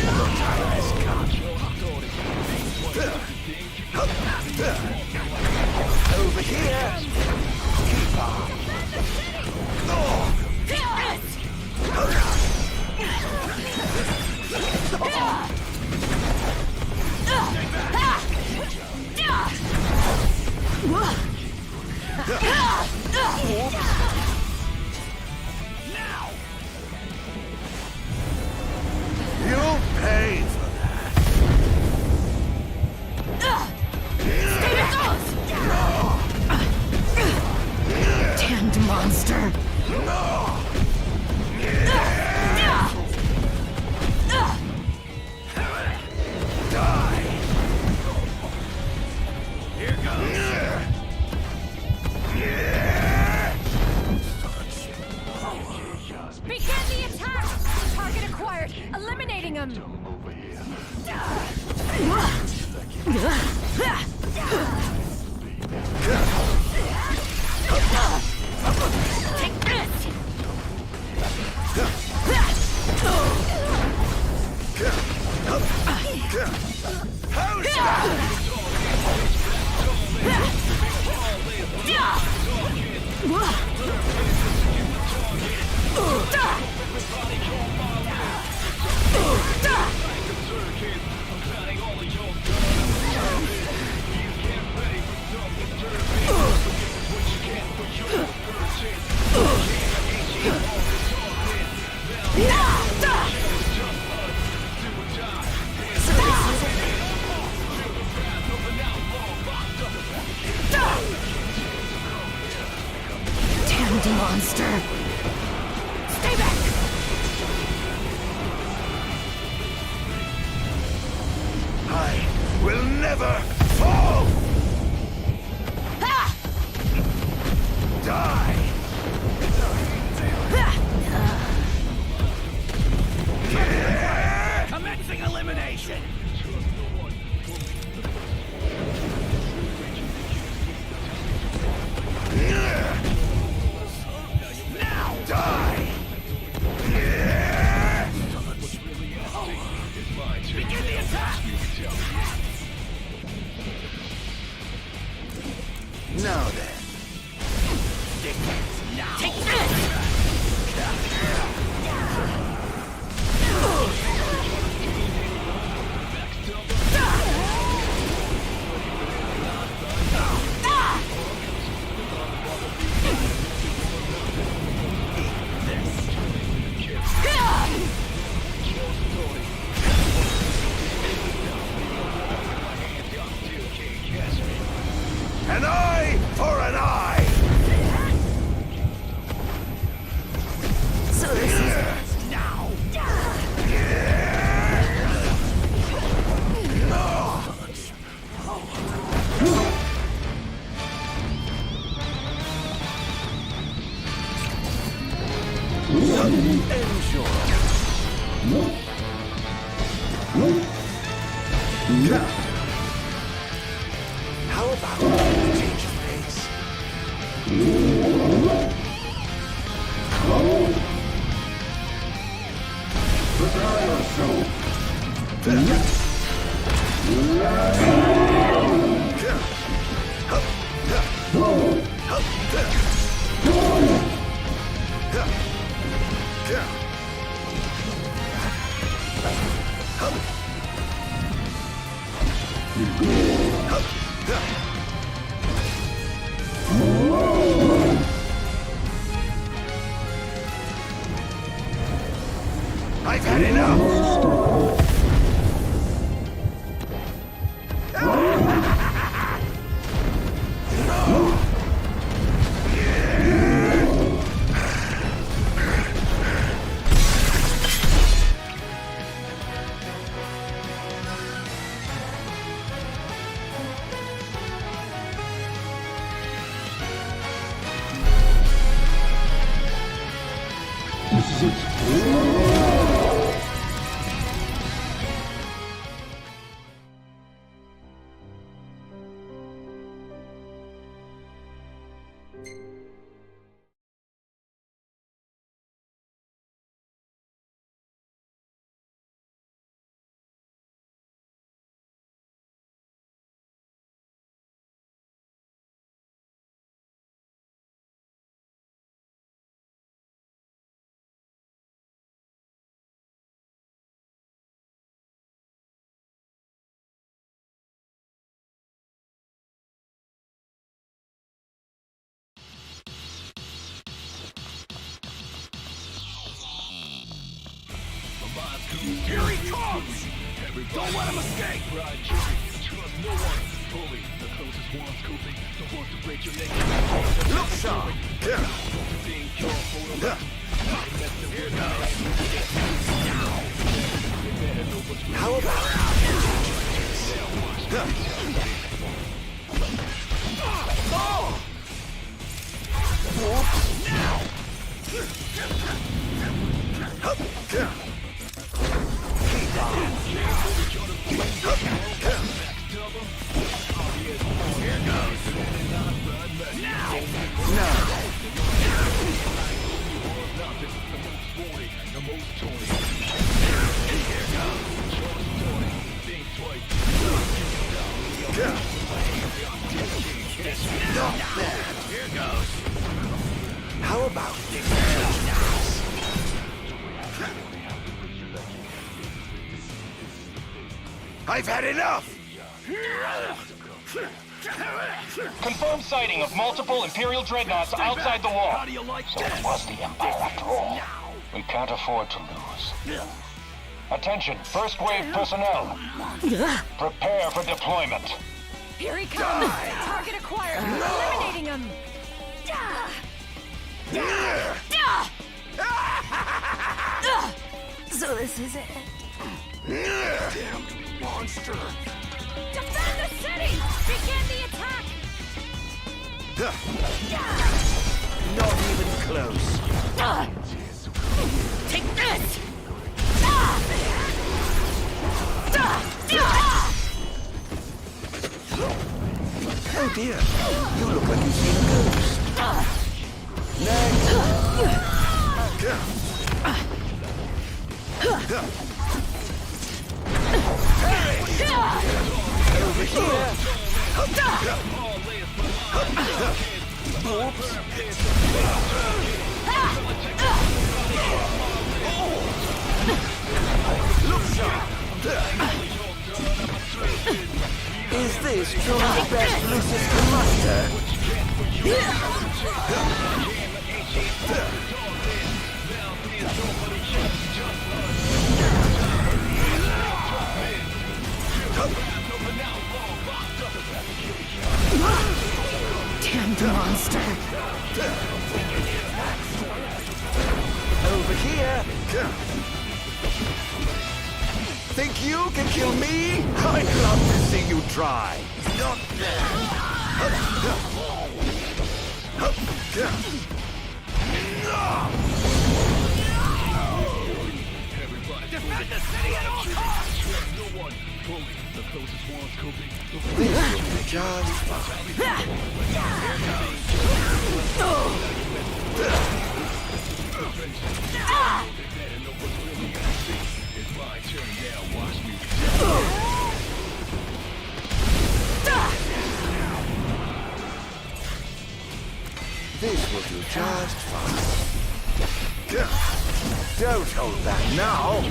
The time has come. Over here! Keep on! You'll pay for that. Damned monster! Die! Here goes. Begin the attack! Target acquired! Eliminating him! Take this! Damned monster! Stay back! I will never fall! Die! How about a change of pace? Prepare yourself. I've had enough! Here he comes! Don't let him escape! Trust no one. Bully, the closest one's scooping. Don't want to break your neck. Look sharp! Being careful. How about How about I've had enough! Confirmed sighting of multiple Imperial dreadnoughts outside the wall. How do you like So that? it was the Empire after all. We can't afford to lose. Attention, first wave personnel. Prepare for deployment. Here he comes! Target acquired! Eliminating him! So this is it. Damn monster! Defend the city! Begin the attack! Not even close. Take this! Oh dear, you look like you've seen a ghost. Next. Over here. Oops. Look sharp. Is this truly the best Lucius can muster? Damned monster! Over here. Think you can kill me? I'd love to see you try. Not there. just fine. This will do just fine. Don't hold back now.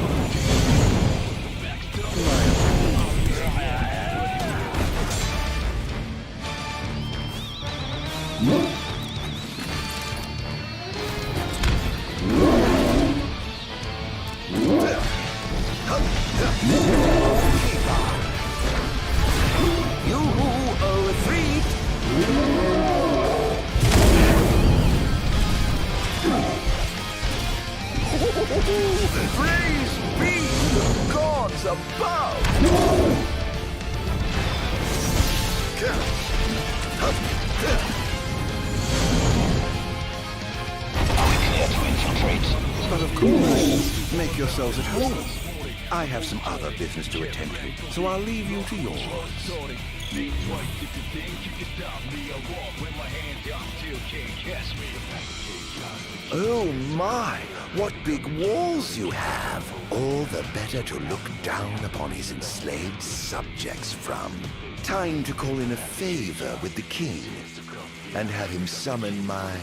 Praise be the gods above! Are we clear to infiltrate? But of course, make yourselves at home. I have some other business to attend to, so I'll leave you to yours. Oh my, what big walls you have! All the better to look down upon his enslaved subjects from. Time to call in a favor with the king, and have him summon my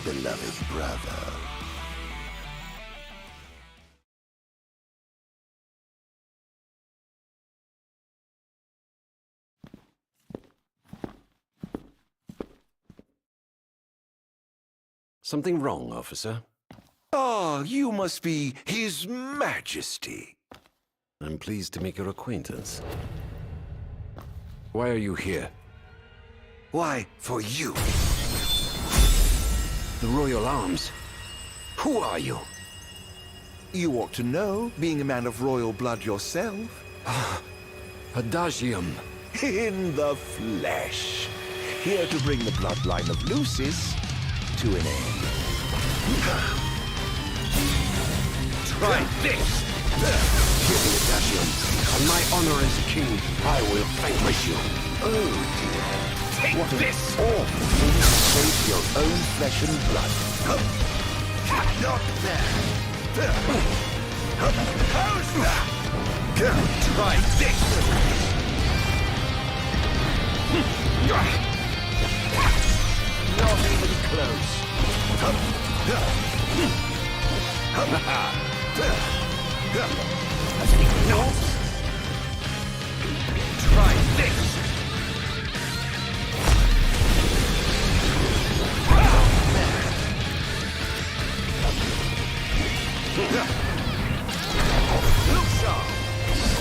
beloved brother. Something wrong, officer? Ah, you must be His Majesty. I'm pleased to make your acquaintance. Why are you here? Why, for you. The Royal Arms. Who are you? You ought to know, being a man of royal blood yourself. Adagium. In the flesh. Here to bring the bloodline of Lucis to an end. Try this! Give me Adagium. On my honor as king, I will vanquish you. Oh dear. Take what this! What thing to save your own flesh and blood. Not there. How's that? Try this! Not even close. No! Try this!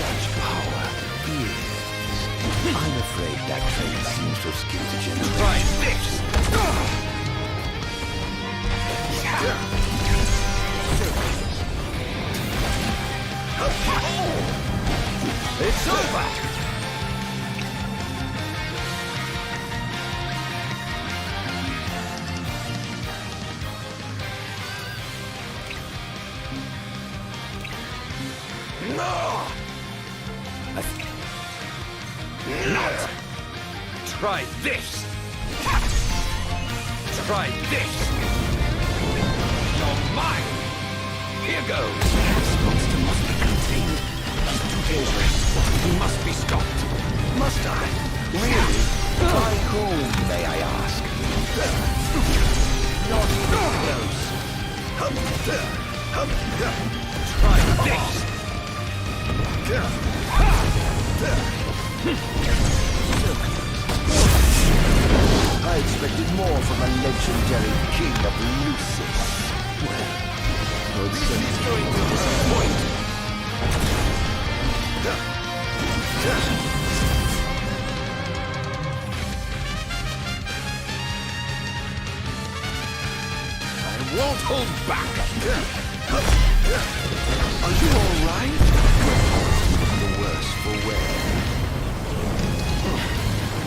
Such power. Yes. I'm afraid that train seems to have skipped a generation. Try this! It's over! No! Not! Try this! Try this! You're mine! Here goes! This monster must be contained. He's too dangerous. He must be stopped. Must I? Really? By whom, may I ask? Not even close. Try this! I expected more from a legendary king of Lucis. Well, He's going to disappoint. I won't hold back. Are you all right? The worse for wear.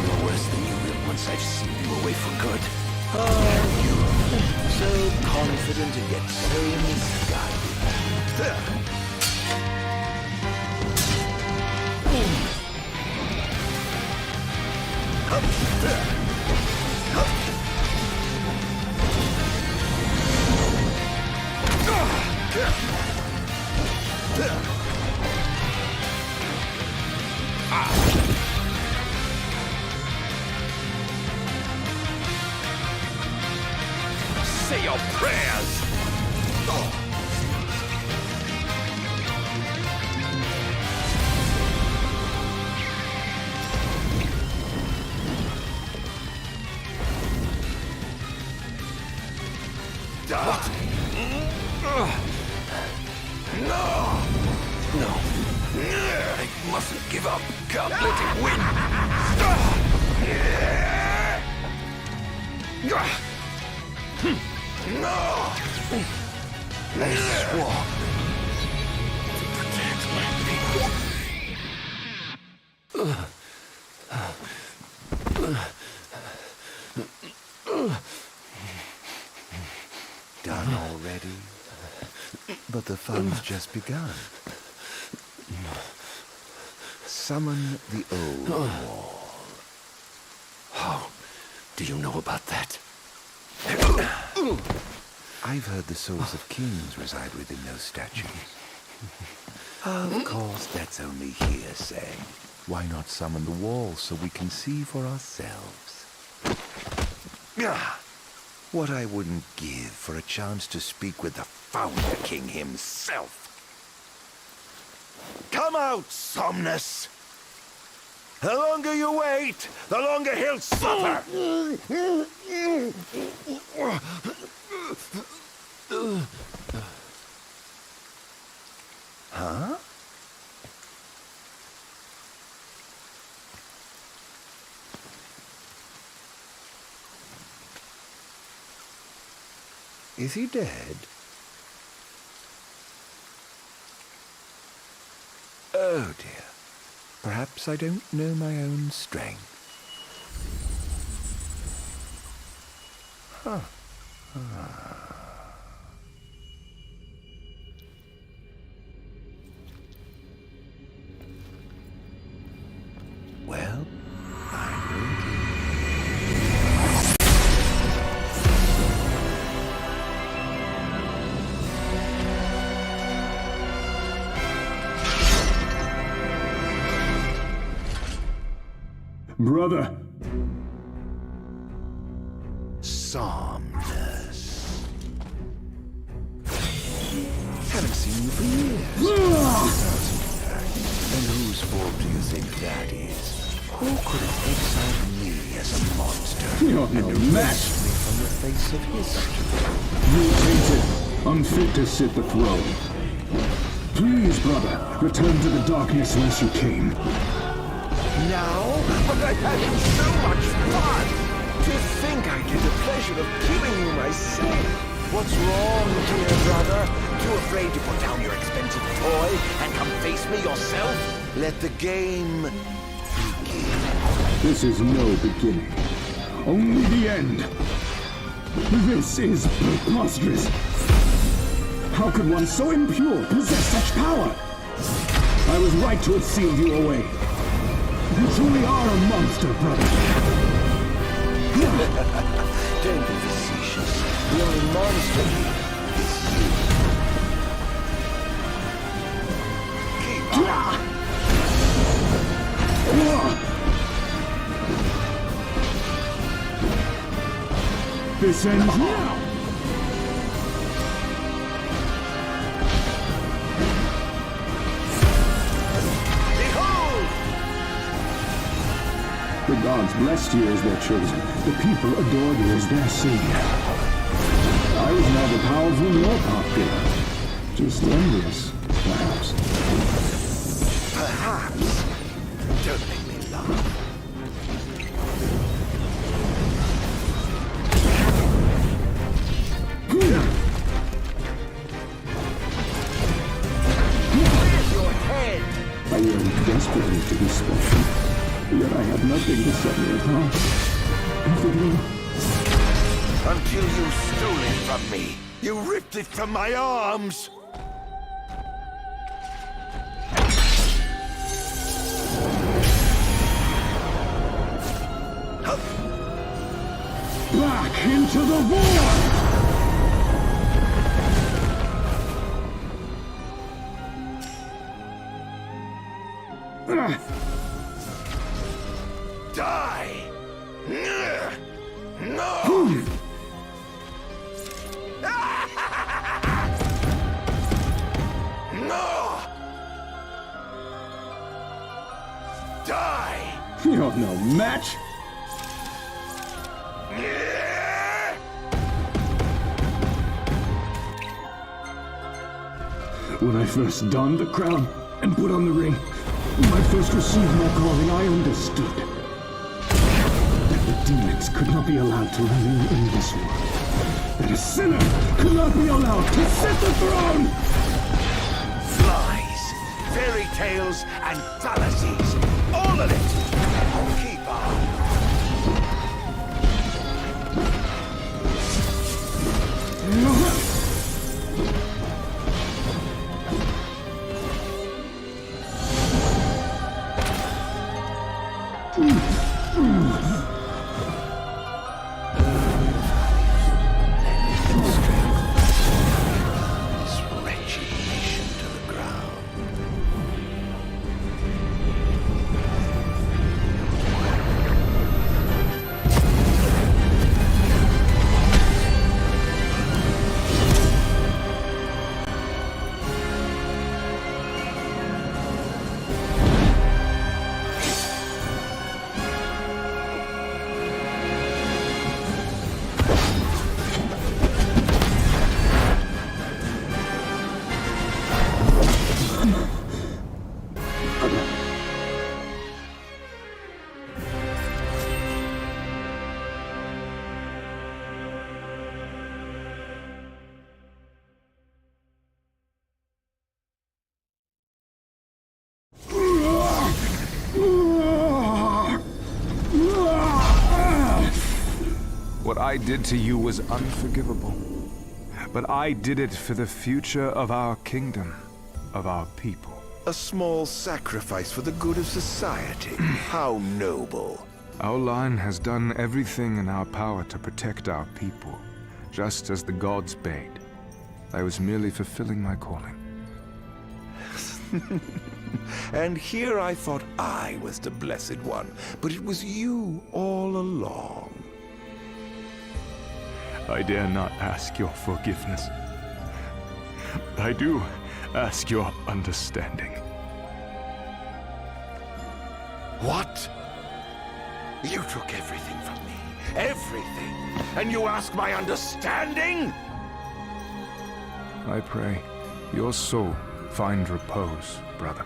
You're worse than you will once I've seen you away for good. Oh, you. So confident and yet so misguided. Say your prayers! What? No! No. I mustn't give up. Can't let him win. No! I swore to protect my people. Done already? But the fun's just begun. Summon the old wall. How do you know about that? I've heard the souls of kings reside within those statues. Of course, that's only hearsay. Why not summon the wall so we can see for ourselves? What I wouldn't give for a chance to speak with the Founder King himself. Come out, Somnus! The longer you wait, the longer he'll suffer! Huh? Is he dead? Oh dear. Perhaps I don't know my own strength. Huh. Well, I'm waiting. Brother! Somnus. Haven't seen you for years. And whose fault do you think that is? Who could have exiled me as a monster You're and no erased match. me from the face of history? You tainted, unfit to sit the throne. Please, brother, return to the darkness whence you came. Now? But I'm having so much fun! To think I get the pleasure of killing you myself! What's wrong, dear brother? Too afraid to put down your expensive toy and come face me yourself? Let the game begin. This is no beginning. Only the end. This is preposterous. How could one so impure possess such power? I was right to have sealed you away. You truly are a monster, brother. Don't be facetious. The only monster here is you. Keep on. This ends now. The gods blessed you as their chosen. The people adored you as their savior. I was neither powerful nor popular. Just envious, perhaps. Perhaps. Don't make me laugh. Where's your head? I yearned desperately to be special. Yet I have nothing to set me apart. Nothing. Until you stole it from me. You ripped it from my arms. Back into the war! Die! No! No! Die! You're no match! When I first donned the crown and put on the ring, when I first received my calling, I understood that the demons could not be allowed to remain in this world. That a sinner could not be allowed to sit the throne! Lies, fairy tales, and fallacies. All of it! Keep on! What I did to you was unforgivable. But I did it for the future of our kingdom, of our people. A small sacrifice for the good of society. How noble. Our line has done everything in our power to protect our people, just as the gods bade. I was merely fulfilling my calling. And here I thought I was the blessed one, but it was you all along. I dare not ask your forgiveness. I do ask your understanding. What? You took everything from me. Everything. And you ask my understanding? I pray your soul find repose, brother.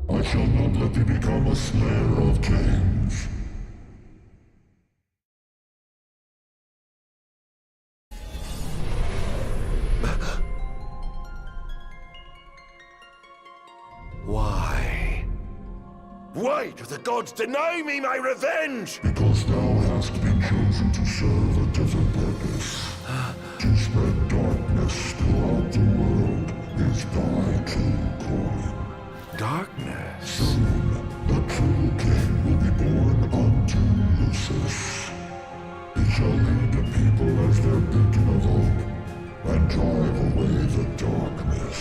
I shall not let thee become a slayer of kings. Why? Why do the gods deny me my revenge? Because thou hast been chosen to serve a different purpose. To spread darkness throughout the world is thy true calling. Darkness? Soon, the true king will be born unto Lucis. He shall lead the people as their beacon of hope, and drive away the darkness.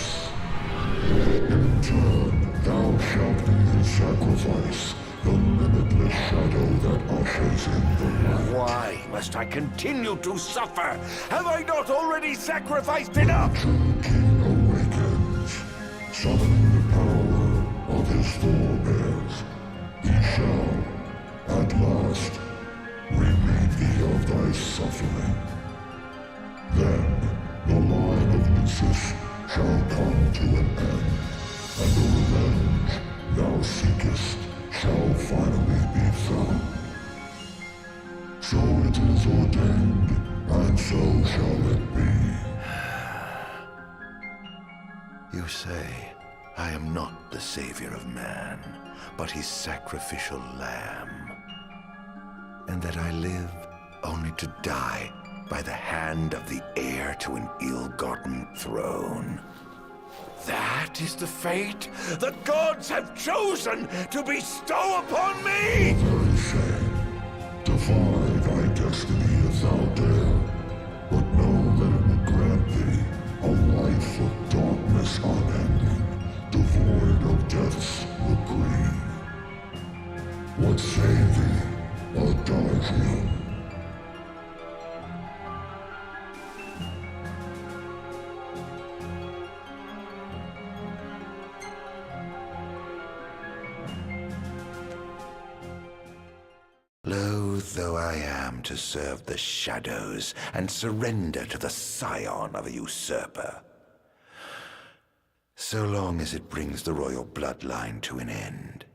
In turn, thou shalt be his sacrifice, The limitless shadow that ushers in the light. Why must I continue to suffer? Have I not already sacrificed enough? The king awakens, summoning the power of his forebears. He shall, at last, relieve thee of thy suffering. Then the line of Lucis shall come to an end, and the revenge thou seekest shall finally be found. So it is ordained, and so shall it be. You say, I am not the savior of man, but his sacrificial lamb. And that I live only to die by the hand of the heir to an ill-gotten throne. That is the fate the gods have chosen to bestow upon me! Very shame. Defy thy destiny if thou dare, but know that it will grant thee a life of darkness unending, devoid of death's reprieve. What saved thee, Ardyn? Loath though I am to serve the shadows and surrender to the scion of a usurper, so long as it brings the royal bloodline to an end.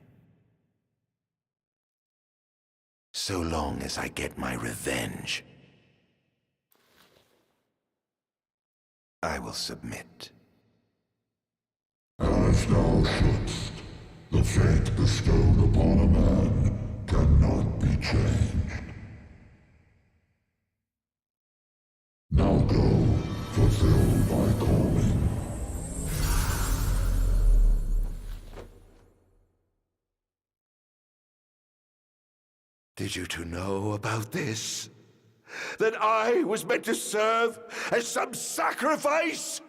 So long as I get my revenge, I will submit. As thou shouldst, the fate bestowed upon a man cannot be changed. Now go, fulfill thy calling. Did you two know about this? That I was meant to serve as some sacrifice?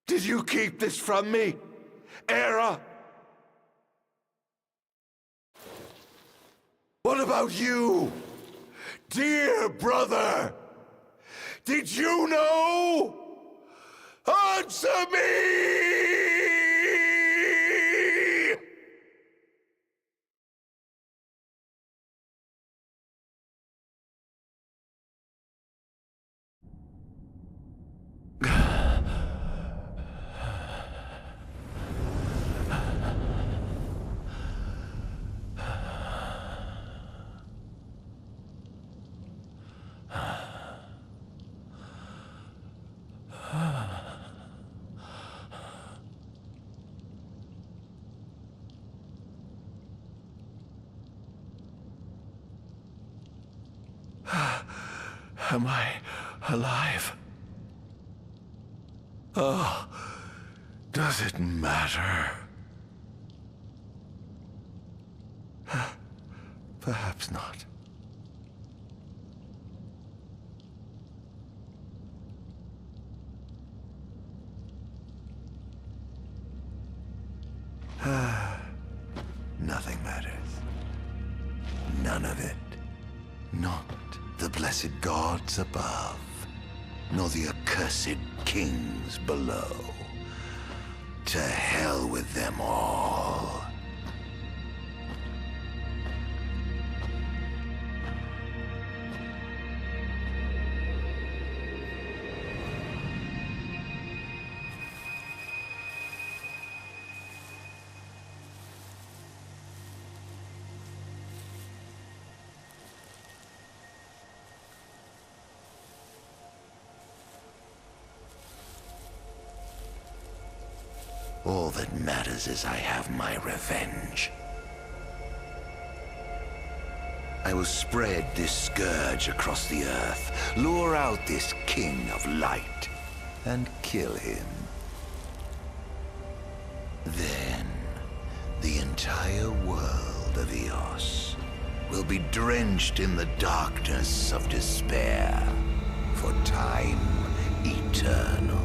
Did you keep this from me, Era? What about you, dear brother? Did you know? Answer me! Am I alive? Oh, does it matter? Perhaps not. Nothing matters. None of it. Not the blessed gods above, nor the accursed kings below. To hell with them all. All that matters is I have my revenge. I will spread this scourge across the earth, lure out this king of light, and kill him. Then, the entire world of Eos will be drenched in the darkness of despair for time eternal.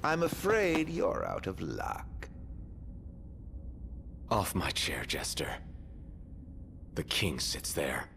I'm afraid you're out of luck. Off my chair, Jester. The king sits there.